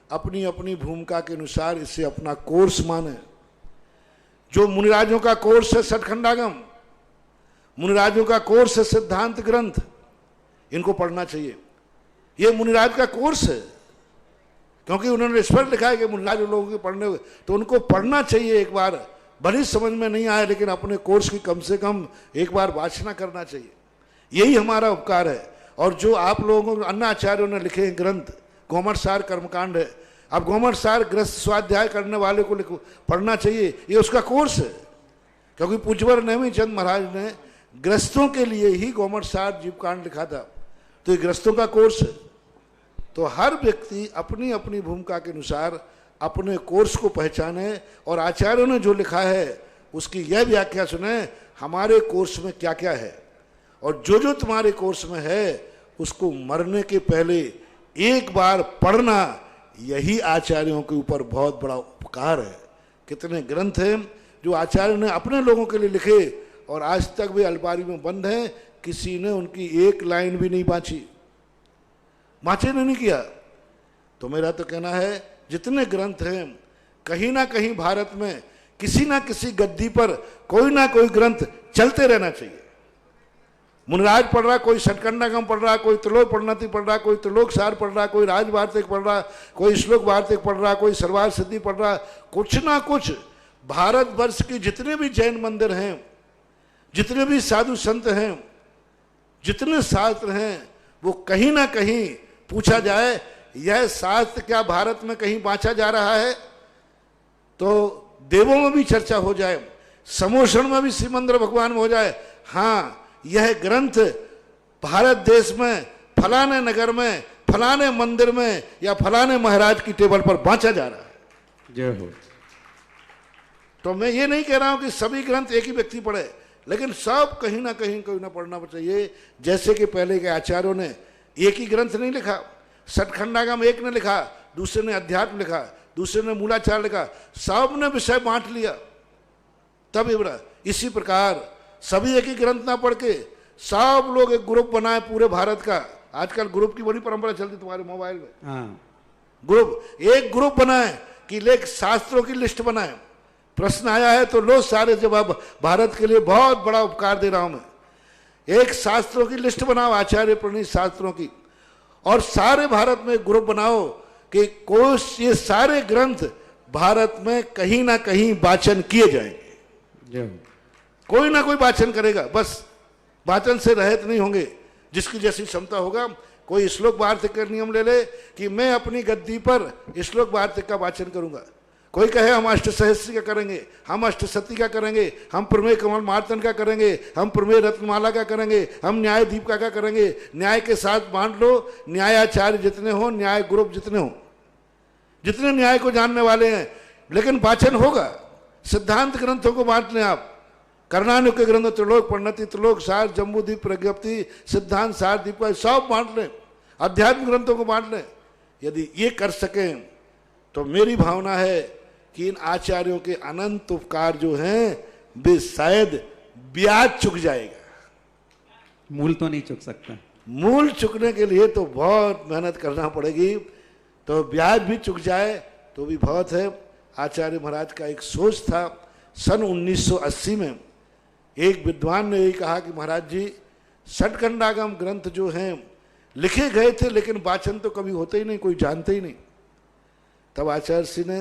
अपनी अपनी भूमिका के अनुसार इसे अपना कोर्स माने। जो मुनिराजों का कोर्स है सठखंडागम, मुनिराजों का कोर्स है सिद्धांत ग्रंथ, इनको पढ़ना चाहिए। ये मुनिराज का कोर्स है, क्योंकि उन्होंने स्पष्ट लिखा है कि मुनिराज लोगों के पढ़ने हुए, तो उनको पढ़ना चाहिए एक बार। भली समझ में नहीं आए लेकिन अपने कोर्स की कम से कम एक बार वाचना करना चाहिए। यही हमारा उपकार है। और जो आप लोगों को अन्य आचार्यों ने लिखे हैं ग्रंथ, गौमरसार कर्मकांड है, अब गौमरसार ग्रस्त स्वाध्याय करने वाले को पढ़ना चाहिए, ये उसका कोर्स है। क्योंकि पूज्यवर नेमिचंद महाराज ने ग्रस्तों के लिए ही गौमरसार जीवकांड लिखा था, तो ये ग्रस्तों का कोर्स है। तो हर व्यक्ति अपनी अपनी भूमिका के अनुसार अपने कोर्स को पहचाने और आचार्यों ने जो लिखा है उसकी यह व्याख्या सुने, हमारे कोर्स में क्या क्या है, और जो जो तुम्हारे कोर्स में है उसको मरने के पहले एक बार पढ़ना, यही आचार्यों के ऊपर बहुत बड़ा उपकार है। कितने ग्रंथ हैं जो आचार्य ने अपने लोगों के लिए लिखे और आज तक वे अलमारी में बंद हैं, किसी ने उनकी एक लाइन भी नहीं बाँची, बाँचे नहीं किया। तो मेरा तो कहना है जितने ग्रंथ हैं कहीं ना कहीं भारत में किसी ना किसी गद्दी पर कोई ना कोई ग्रंथ चलते रहना चाहिए। मुनिराज पढ़ रहा, कोई सठखंडागम पढ़ रहा, कोई त्रिलोक परिणति पढ़ रहा, कोई त्रिलोक सार पढ़ रहा, कोई राज वार्तिक पढ़ रहा, कोई श्लोक वार्तिक पढ़ रहा, कोई सर्वार सिद्धि पढ़ रहा। कुछ ना कुछ भारतवर्ष के जितने भी जैन मंदिर हैं, जितने भी साधु संत हैं, जितने शास्त्र हैं, वो कहीं ना कहीं पूछा जाए यह शास्त्र क्या भारत में कहीं बांचा जा रहा है, तो देवों में भी चर्चा हो जाए, समोषण में भी श्रीमंद्र भगवान में हो जाए, हाँ यह ग्रंथ भारत देश में फलाने नगर में फलाने मंदिर में या फलाने महाराज की टेबल पर बांचा जा रहा है।
जय हो।
तो मैं ये नहीं कह रहा हूं कि सभी ग्रंथ एक ही व्यक्ति पढ़े, लेकिन सब कहीं ना कहीं कोई ना पढ़ना चाहिए। जैसे कि पहले के आचार्यों ने एक ही ग्रंथ नहीं लिखा, सठखंडागम एक ने लिखा, दूसरे ने अध्यात्म लिखा, दूसरे ने मूलाचार लिखा, सब ने विषय बांट लिया तब ये बड़ा। इसी प्रकार सभी एक ही ग्रंथ ना पढ़ के सब लोग एक ग्रुप बनाए पूरे भारत का। आजकल ग्रुप की बड़ी परंपरा चलती तुम्हारे मोबाइल में,
हाँ
ग्रुप, एक ग्रुप बनाए कि लेख शास्त्रों की लिस्ट बनाए, प्रश्न आया है तो लो सारे जवाब। भारत के लिए बहुत बड़ा उपकार दे रहा हूं मैं, एक शास्त्रों की लिस्ट बनाओ, आचार्य प्रणीत शास्त्रों की, और सारे भारत में ग्रुप बनाओ कि कोश ये सारे ग्रंथ भारत में कहीं ना कहीं वाचन किए जाएंगे।
जय हो।
कोई ना कोई वाचन करेगा, बस वाचन से रहित नहीं होंगे। जिसकी जैसी क्षमता होगा, कोई श्लोक वार्तिक का नियम ले ले कि मैं अपनी गद्दी पर श्लोक वार्तिक का वाचन करूंगा, कोई कहे हम अष्टसहस्री का करेंगे, हम अष्टसती का करेंगे, हम प्रमेय कमल मार्तन का करेंगे, हम प्रमेय रत्नमाला का करेंगे, हम न्याय दीपिका का करेंगे। न्याय के साथ बांट लो, न्यायाचार्य जितने हो, न्याय ग्रुप जितने हो, जितने न्याय को जानने वाले हैं, लेकिन वाचन होगा। सिद्धांत ग्रंथों को बांट लें आप, कर्णानुक के ग्रंथ, त्रिलोक परिणति, त्रिलोक सार, जम्बूद्वीप प्रज्ञप्ति, सिद्धांत सार, दीपिका, सब बांट लें, अध्यात्म ग्रंथों को बांट लें। यदि ये कर सकें तो मेरी भावना है कि इन आचार्यों के अनंत उपकार जो हैं वे शायद ब्याज चुक जाएगा।
मूल तो नहीं चुक सकता,
मूल चुकने के लिए तो बहुत मेहनत करना पड़ेगी, तो ब्याज भी चुक जाए तो भी बहुत है। आचार्य महाराज का एक सोच था, सन 1980 में एक विद्वान ने यही कहा कि महाराज जी सठखंडागम ग्रंथ जो हैं लिखे गए थे लेकिन वाचन तो कभी होते ही नहीं, कोई जानते ही नहीं। तब आचार्य श्री ने,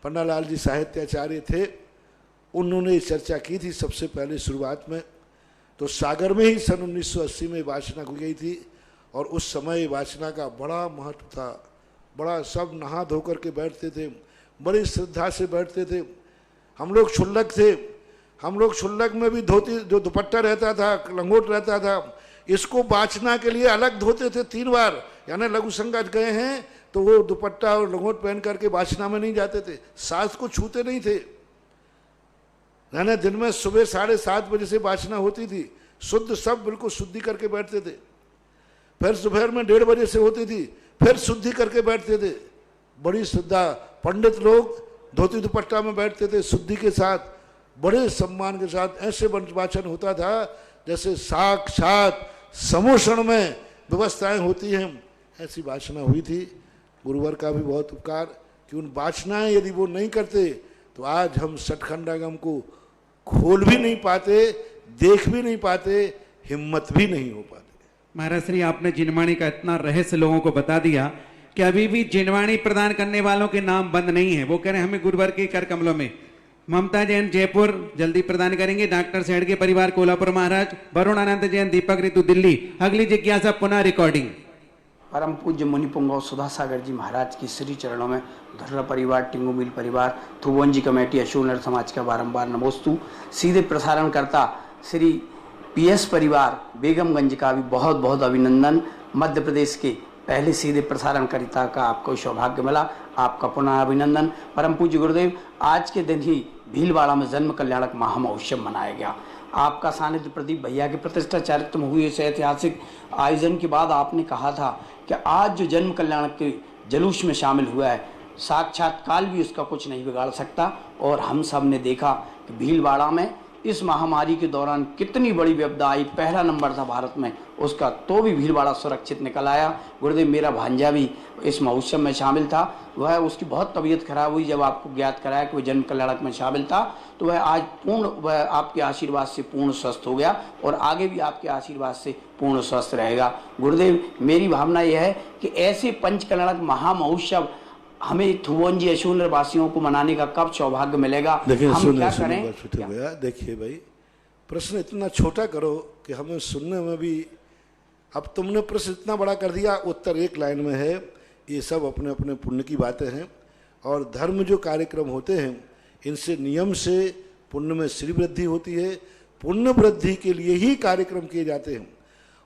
पन्नालाल जी साहित्याचार्य थे, उन्होंने चर्चा की थी सबसे पहले शुरुआत में, तो सागर में ही सन 1980 में वाचना हो गई थी। और उस समय वाचना का बड़ा महत्व था, बड़ा सब नहा धो करके बैठते थे, बड़ी श्रद्धा से बैठते थे। हम लोग क्षुल्लक थे, हम लोग क्षुल्लक में भी धोती, जो दुपट्टा रहता था, लंगोट रहता था, इसको वाचना के लिए अलग धोते थे 3 बार। यानी लघु संगत गए हैं तो वो दुपट्टा और लंगोट पहन करके वाचना में नहीं जाते थे, सास को छूते नहीं थे। यानी दिन में सुबह 7:30 बजे से वाचना होती थी, शुद्ध सब बिल्कुल शुद्धि करके बैठते थे। फिर दोपहर में 1:30 बजे से होती थी, फिर शुद्धि करके बैठते थे। बड़ी श्रद्धा, पंडित लोग धोती दुपट्टा में बैठते थे शुद्धि के साथ, बड़े सम्मान के साथ। ऐसे वाचन होता था जैसे साक्षात समोषण में व्यवस्थाएं होती हैं, ऐसी वाचना हुई थी। गुरुवर का भी बहुत उपकार कि उन वाचनाएं यदि वो नहीं करते तो आज हम सठखंडागम को खोल भी नहीं पाते, देख भी नहीं पाते, हिम्मत भी नहीं हो पाती।
महाराज श्री, आपने जिनवाणी का इतना रहस्य लोगों को बता दिया कि अभी भी जिनवाणी प्रदान करने वालों के नाम बंद नहीं है। वो कह रहे हैं हमें गुरुवर के कर कमलों में। ममता जैन जयपुर जल्दी प्रदान करेंगे, डॉक्टर सेठ के परिवार कोल्हापुर महाराज, वरुण आनंद जैन दीपक ऋतु दिल्ली। अगली जिज्ञासा पुनः रिकॉर्डिंग।
परम पूज्य मुनि पुंगव सुधा सागर जी महाराज की श्री चरणों में धर्रा परिवार, टिंगू मिल परिवार, थुवंजी कमेटी, अशोक नर समाज का बारंबार नमोस्तु। सीधे प्रसारण करता श्री PS परिवार बेगमगंज का भी बहुत बहुत अभिनंदन। मध्य प्रदेश के पहले सीधे प्रसारणकर्ता का आपको सौभाग्य मिला, आपका पुनः अभिनंदन। परम पूज्य गुरुदेव, आज के दिन ही भीलवाड़ा में जन्म कल्याणक महामहोत्सव मनाया गया। आपका सानिध्य प्रदीप भैया के प्रतिष्ठा चारित्र में हुए इस ऐतिहासिक आयोजन के बाद आपने कहा था कि आज जो जन्म कल्याणक के जुलूस में शामिल हुआ है, साक्षात काल भी उसका कुछ नहीं बिगाड़ सकता। और हम सब ने देखा कि भीलवाड़ा में इस महामारी के दौरान कितनी बड़ी विपदा आई, पहला नंबर था भारत में उसका, तो भी भीलवाड़ा सुरक्षित निकल आया। गुरुदेव, मेरा भांजा भी इस महोत्सव में शामिल था। वह उसकी बहुत तबीयत खराब हुई जब आपको ज्ञात कराया कि वह जन्म कल्याणक में शामिल था, तो वह आज वह आपके आशीर्वाद से पूर्ण स्वस्थ हो गया और आगे भी आपके आशीर्वाद से पूर्ण स्वस्थ रहेगा। गुरुदेव, मेरी भावना यह है कि ऐसे पंच कल्याणक महामहोत्सव हमें थुवंजी अशूनर वासियों को मनाने का कब सौभाग्य मिलेगा?
देखिए,
हम क्या करें?
देखिए भाई, प्रश्न इतना छोटा करो कि हमें सुनने में भी, अब तुमने प्रश्न इतना बड़ा कर दिया, उत्तर एक लाइन में है। ये सब अपने अपने पुण्य की बातें हैं और धर्म जो कार्यक्रम होते हैं इनसे नियम से पुण्य में श्री वृद्धि होती है। पुण्य वृद्धि के लिए ही कार्यक्रम किए जाते हैं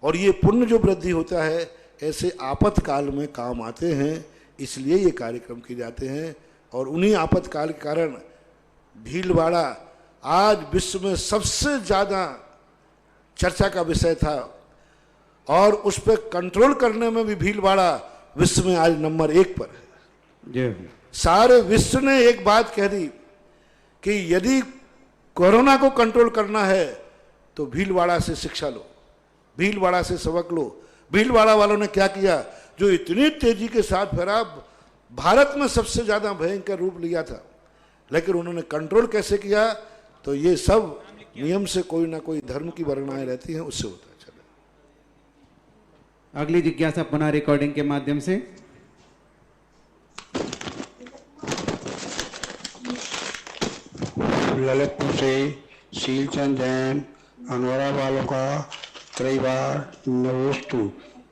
और ये पुण्य जो वृद्धि होता है ऐसे आपातकाल में काम आते हैं, इसलिए ये कार्यक्रम किए जाते हैं। और उन्हीं आपातकाल के कारण भीलवाड़ा आज विश्व में सबसे ज़्यादा चर्चा का विषय था और उस पर कंट्रोल करने में भी भीलवाड़ा विश्व में आज नंबर 1 पर है। सारे विश्व ने एक बात कह दी कि यदि कोरोना को कंट्रोल करना है तो भीलवाड़ा से शिक्षा लो, भीलवाड़ा से सबक लो। भीलवाड़ा वालों ने क्या किया, जो इतनी तेजी के साथ फैला, भारत में सबसे ज्यादा भयंकर रूप लिया था, लेकिन उन्होंने कंट्रोल कैसे किया? तो ये सब नियम से कोई ना कोई धर्म की वर्णाएं रहती हैं, उससे होता है। चले
अगली जिज्ञासा पुनः रिकॉर्डिंग के माध्यम से।
ललितपुर से शीलचंद जैन, अनवरा वालों का त्रिवार नमोस्तु।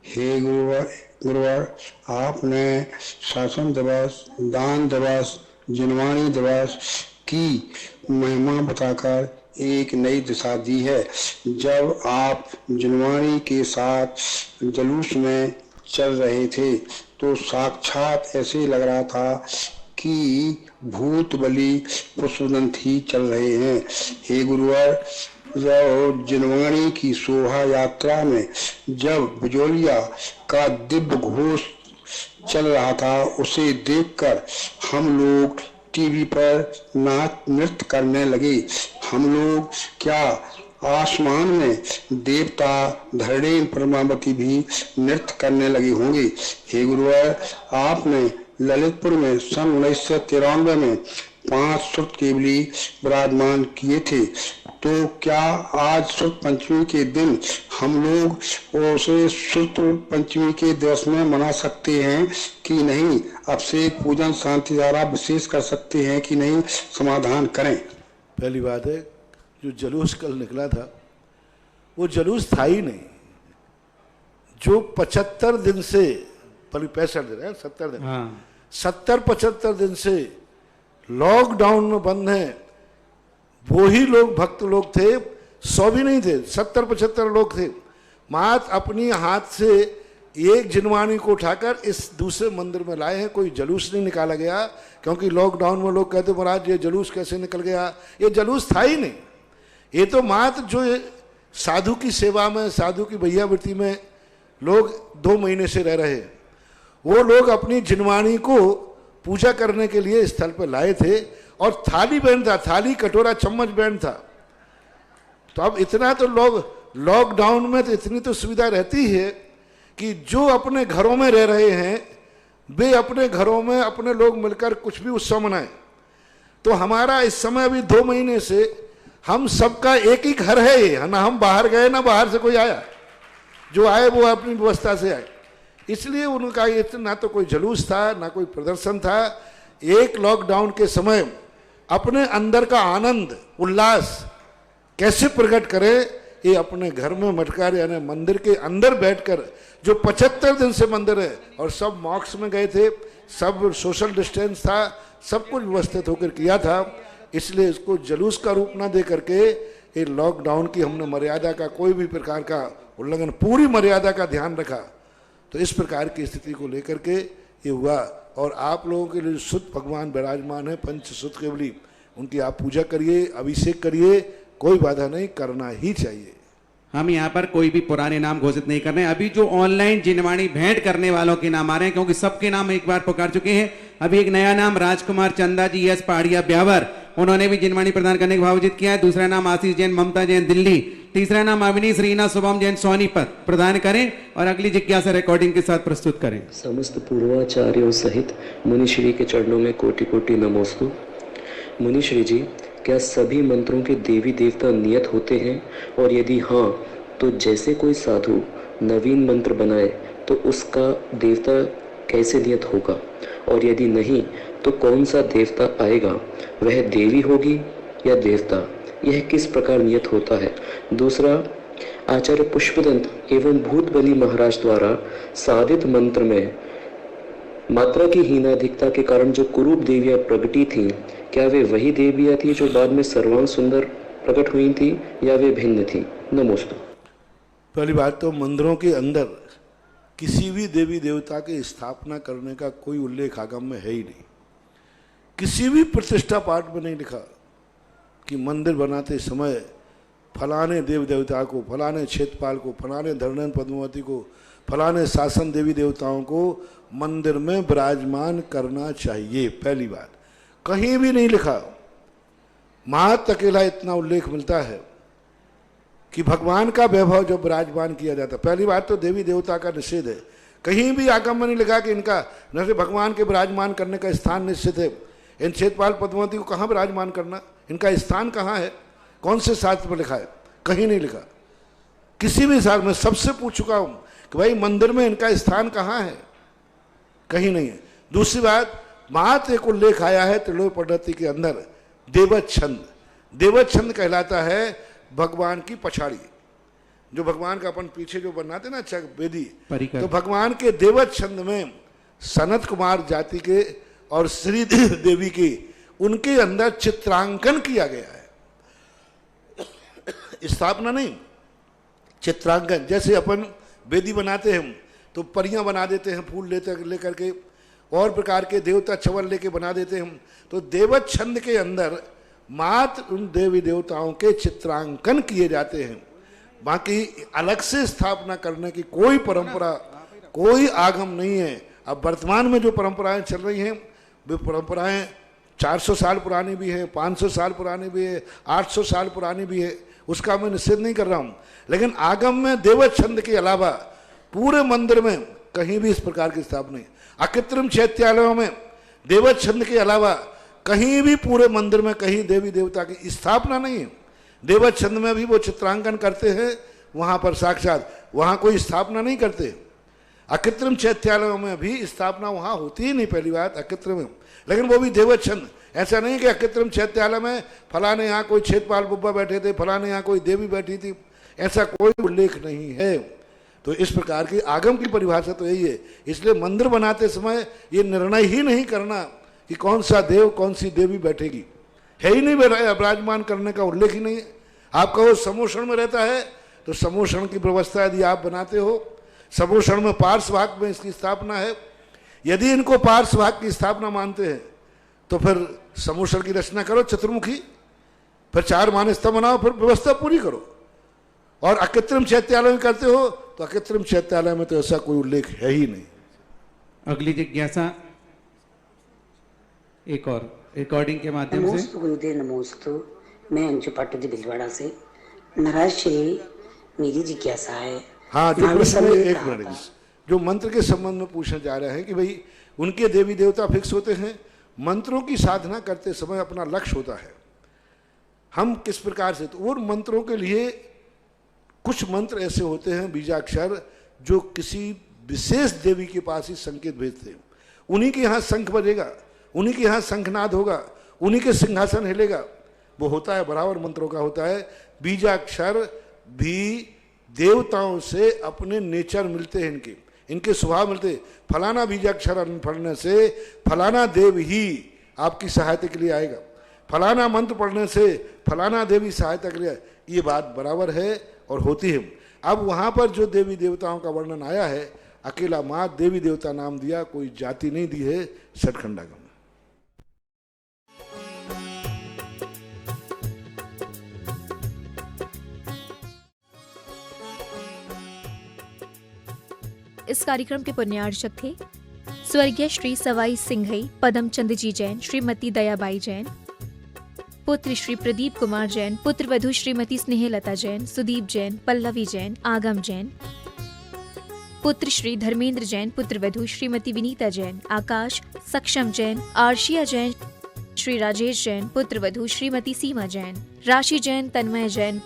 हे गुरुवर, आपने शासन दिवस, दान दिवस, जिनवाणी दिवस की महिमा बताकर एक नई दिशा दी है। जब आप जिनवाणी के साथ जुलूस में चल रहे थे तो साक्षात ऐसे लग रहा था कि भूत बलि पुष्पदंत ही चल रहे हैं। हे गुरुवर, जब जिनवाणी की शोभा यात्रा में जब बिजोलिया का दिव्य घोष चल रहा था, उसे देखकर हम लोग टीवी पर नाच नृत्य करने लगे। हम लोग क्या, आसमान में देवता धरणेन परमावती भी नृत्य करने लगे होंगे। हे गुरुवर, आपने ललितपुर में सन 1993 में 5 श्रुत केवली विराजमान किए थे, तो क्या आज श्रुत पंचमी के दिन हम लोग उसे श्रुत पंचमी के दिवस में मना सकते हैं कि नहीं? अभिषेक पूजन शांति धारा विशेष कर सकते हैं कि नहीं? समाधान करें।
पहली बात है, जो जुलूस कल निकला था वो जुलूस था ही नहीं। जो 75 दिन से, 65 दिन है, 70 दिन, 70-75 दिन से लॉकडाउन में बंद हैं, वो ही लोग भक्त लोग थे। 100 भी नहीं थे, 70-75 लोग थे। मात अपनी हाथ से एक जिनवाणी को उठाकर इस दूसरे मंदिर में लाए हैं। कोई जुलूस नहीं निकाला गया, क्योंकि लॉकडाउन में लोग कहते महाराज ये जुलूस कैसे निकल गया? ये जुलूस था ही नहीं। ये तो मात जो साधु की सेवा में, साधु की भैयावृत्ति में लोग 2 महीने से रह रहे हैं, वो लोग अपनी जिनवाणी को पूजा करने के लिए स्थल पर लाए थे और थाली बैंड था, थाली कटोरा चम्मच बैंड था। तो अब इतना तो लोग लॉकडाउन में तो इतनी तो सुविधा रहती है कि जो अपने घरों में रह रहे हैं वे अपने घरों में अपने लोग मिलकर कुछ भी उत्सव मनाएं। तो हमारा इस समय अभी 2 महीने से हम सबका एक ही घर है ये, ना हम बाहर गए ना बाहर से कोई आया, जो आए वो अपनी व्यवस्था से आए। इसलिए उनका ये ना तो कोई जुलूस था ना कोई प्रदर्शन था। एक लॉकडाउन के समय अपने अंदर का आनंद उल्लास कैसे प्रकट करें, ये अपने घर में मटकार यानी मंदिर के अंदर बैठकर, जो 75 दिन से मंदिर है और सब मॉक्स में गए थे, सब सोशल डिस्टेंस था, सब कुछ व्यवस्थित होकर किया था। इसलिए इसको जुलूस का रूप ना दे करके ये लॉकडाउन की हमने मर्यादा का कोई भी प्रकार का उल्लंघन, पूरी मर्यादा का ध्यान रखा। तो इस प्रकार की स्थिति को लेकर के ये हुआ। और आप लोगों के लिए सुत भगवान विराजमान है, पंच सुत केवली, उनकी आप पूजा करिए, अभिषेक करिए, कोई बाधा नहीं, करना ही चाहिए।
हम यहाँ पर कोई भी पुराने नाम घोषित नहीं कर रहे हैं। अभी जो ऑनलाइन जिनवाणी भेंट करने वालों के नाम आ रहे हैं, क्योंकि सबके नाम एक बार पुकार चुके हैं। अभी एक नया नाम राजकुमार चंदा जी एस पहाड़िया ब्यावर, उन्होंने भी जिनवाणी प्रदान करने का भावचित किया है। दूसरा नाम आशीष जैन ममता जैन दिल्ली, तीसरा नाम अविनीश रीना शुभम जैन सोनीपत प्रदान करें और अगली जिज्ञासा रिकॉर्डिंग के साथ प्रस्तुत करें।
समस्त पूर्वाचार्यों सहित मुनिश्री के चरणों में कोटि कोटि नमोस्तु। मुनिश्री जी, क्या सभी मंत्रों के देवी देवता नियत होते हैं, और यदि हाँ तो जैसे कोई साधु नवीन मंत्र बनाए तो उसका देवता कैसे नियत होगा, और यदि नहीं तो कौन सा देवता आएगा, वह देवी होगी या देवता, यह किस प्रकार नियत होता है। दूसरा, आचार्य पुष्पदंत एवं भूतबली महाराज द्वारा साधित मंत्र में मात्रा की हीनाधिकता के कारण जो कुरूप देवियां प्रगटी थीं, क्या वे वही देवियां थी जो बाद में सर्वांग सुंदर प्रकट हुई थी, या वे भिन्न थी। नमोस्तु।
पहली बात तो मंदिरों के अंदर किसी भी देवी देवता की स्थापना करने का कोई उल्लेख आगम में है ही नहीं। किसी भी प्रतिष्ठा पाठ में नहीं लिखा कि मंदिर बनाते समय फलाने देव देवता को, फलाने क्षेत्रपाल को, फलाने धरणेन्द्र पद्मावती को, फलाने शासन देवी देवताओं को मंदिर में विराजमान करना चाहिए। पहली बात कहीं भी नहीं लिखा। महत अकेला इतना उल्लेख मिलता है कि भगवान का वैभव जब विराजमान किया जाता। पहली बात तो देवी देवता का निषेध है, कहीं भी आगम में नहीं लिखा कि इनका न से भगवान के विराजमान करने का स्थान निश्चित है। इन क्षेत्रपाल पद्मावती को कहाँ विराजमान करना, इनका स्थान कहाँ है, कौन से शास्त्र में लिखा है, कहीं नहीं लिखा। किसी भी शास्त्र में सबसे पूछ चुका हूँ कि भाई मंदिर में इनका स्थान कहाँ है, कहीं नहीं है। दूसरी बात, मात्र एक उल्लेख आया है त्रिलोक पद्धति के अंदर, देवत छंद। देवत छंद कहलाता है भगवान की पछाड़ी, जो भगवान का अपन पीछे जो बनाते ना अच्छा वेदी, तो भगवान के देवत छंद में सनत कुमार जाति के और श्री देवी की उनके अंदर चित्रांकन किया गया है, स्थापना नहीं, चित्रांकन। जैसे अपन वेदी बनाते हैं तो परियां बना देते हैं फूल लेकर के, और प्रकार के देवता चवर लेके बना देते हैं। तो देवत छंद के अंदर मात्र उन देवी देवताओं के चित्रांकन किए जाते हैं, बाकी अलग से स्थापना करने की कोई परंपरा, कोई आगम नहीं है। अब वर्तमान में जो परंपराएं चल रही हैं वे परंपराएं 400 साल पुरानी भी है, 500 साल पुरानी भी है, 800 साल पुरानी भी है, उसका मैं निषेध नहीं कर रहा हूं। लेकिन आगम में देवत छंद के अलावा पूरे मंदिर में कहीं भी इस प्रकार की स्थापना नहीं। अकृत्रिम चैत्यालयों में देवत छंद के अलावा कहीं भी पूरे मंदिर में कहीं देवी देवता की स्थापना नहीं है। देवत छंद में भी वो चित्रांकन करते हैं, वहां पर साक्षात, वहां कोई स्थापना नहीं करते। अकृत्रिम चैत्यालयों में भी स्थापना वहां होती ही नहीं, पहली बात अकृत्रिम में, लेकिन वो भी देवत छंद। ऐसा नहीं कि अकृत्रिम चैत्यालय में फलाने यहाँ कोई क्षेत्रपाल बुब्बा बैठे थे, फलाने यहाँ कोई देवी बैठी थी, ऐसा कोई उल्लेख नहीं है। तो इस प्रकार की आगम की परिभाषा तो यही है। इसलिए मंदिर बनाते समय ये निर्णय ही नहीं करना कि कौन सा देव कौन सी देवी बैठेगी, है ही नहीं, विराजमान करने का उल्लेख ही नहीं है। आप कहो समोषण में रहता है तो समोषण की व्यवस्था यदि आप बनाते हो, समोषण में पार्श्वभाग में इसकी स्थापना है, यदि इनको पार्श्वभाग की स्थापना मानते हैं तो फिर समोषण की रचना करो चतुर्मुखी, फिर 4 मानस्तंभ बनाओ, फिर व्यवस्था पूरी करो। और अकृत्रिम चैत्यालय में करते हो पकित्रम चैत्यालय में तो ऐसा कोई उल्लेख है ही नहीं।
अगली जिज्ञासा एक और रिकॉर्डिंग के माध्यम से।
नमोस्तु गुरुदेव नमोस्तु। मैं अंशु पाटोदी भिलवाड़ा से। नाराज श्री मेरी जिज्ञासा है।
हाँ, जो प्रश्न एक मिनट, जो मंत्र के संबंध में पूछने जा रहे हैं कि भाई उनके देवी देवता फिक्स होते हैं, मंत्रों की साधना करते समय अपना लक्ष्य होता है, हम किस प्रकार से, तो उन मंत्रों के लिए कुछ मंत्र ऐसे होते हैं बीजाक्षर जो किसी विशेष देवी के पास ही संकेत भेजते हैं। उन्हीं के यहाँ शंख बजेगा, उन्हीं के यहाँ शंखनाद होगा, उन्हीं के सिंहासन हिलेगा, वो होता है बराबर मंत्रों का होता है। बीजाक्षर भी देवताओं से अपने नेचर मिलते हैं, इनके स्वभाव मिलते। फलाना बीजाक्षर पढ़ने से फलाना देव ही आपकी सहायता के लिए आएगा, फलाना मंत्र पढ़ने से फलाना देवी सहायता के लिए, ये बात बराबर है और होती है। अब वहाँ पर जो देवी देवताओं का वर्णन आया है, अकेला माँ देवी देवता नाम दिया, कोई जाति नहीं दी है षटखंडागम।
इस कार्यक्रम के पुण्यार्चक थे स्वर्गीय श्री सवाई सिंघई पदम चंद जी जैन, श्रीमती दयाबाई जैन, पुत्र श्री प्रदीप कुमार जैन, पुत्र वधू श्रीमती स्नेहलता जैन, सुदीप जैन, पल्लवी जैन, आगम जैन, पुत्र श्री धर्मेंद्र जैन, पुत्र वधू श्रीमती विनीता जैन, आकाश सक्षम जैन, आर्शिया जैन, श्री राजेश जैन, पुत्र वधू श्रीमती सीमा जैन, राशि जैन, तन्मय जैन,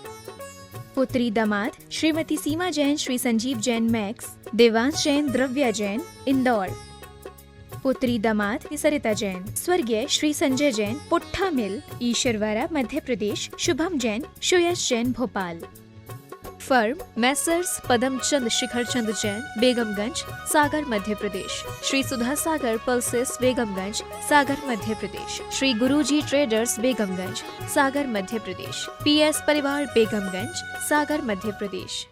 पुत्री दामाद श्रीमती सीमा जैन, श्री संजीव जैन मैक्स, देवांश जैन, द्रव्या जैन इंदौर, पुत्री दामाद सरिता जैन, स्वर्गीय श्री संजय जैन, पुट्ठा मिल ईश्वरवाड़ा मध्य प्रदेश, शुभम जैन, सुयश जैन भोपाल। फर्म मैसर्स पदम चंद शिखर चंद जैन, बेगमगंज सागर मध्य प्रदेश, श्री सुधा सागर पल्सेस बेगमगंज सागर मध्य प्रदेश, श्री गुरुजी ट्रेडर्स बेगमगंज सागर मध्य प्रदेश, PS परिवार बेगमगंज सागर मध्य प्रदेश।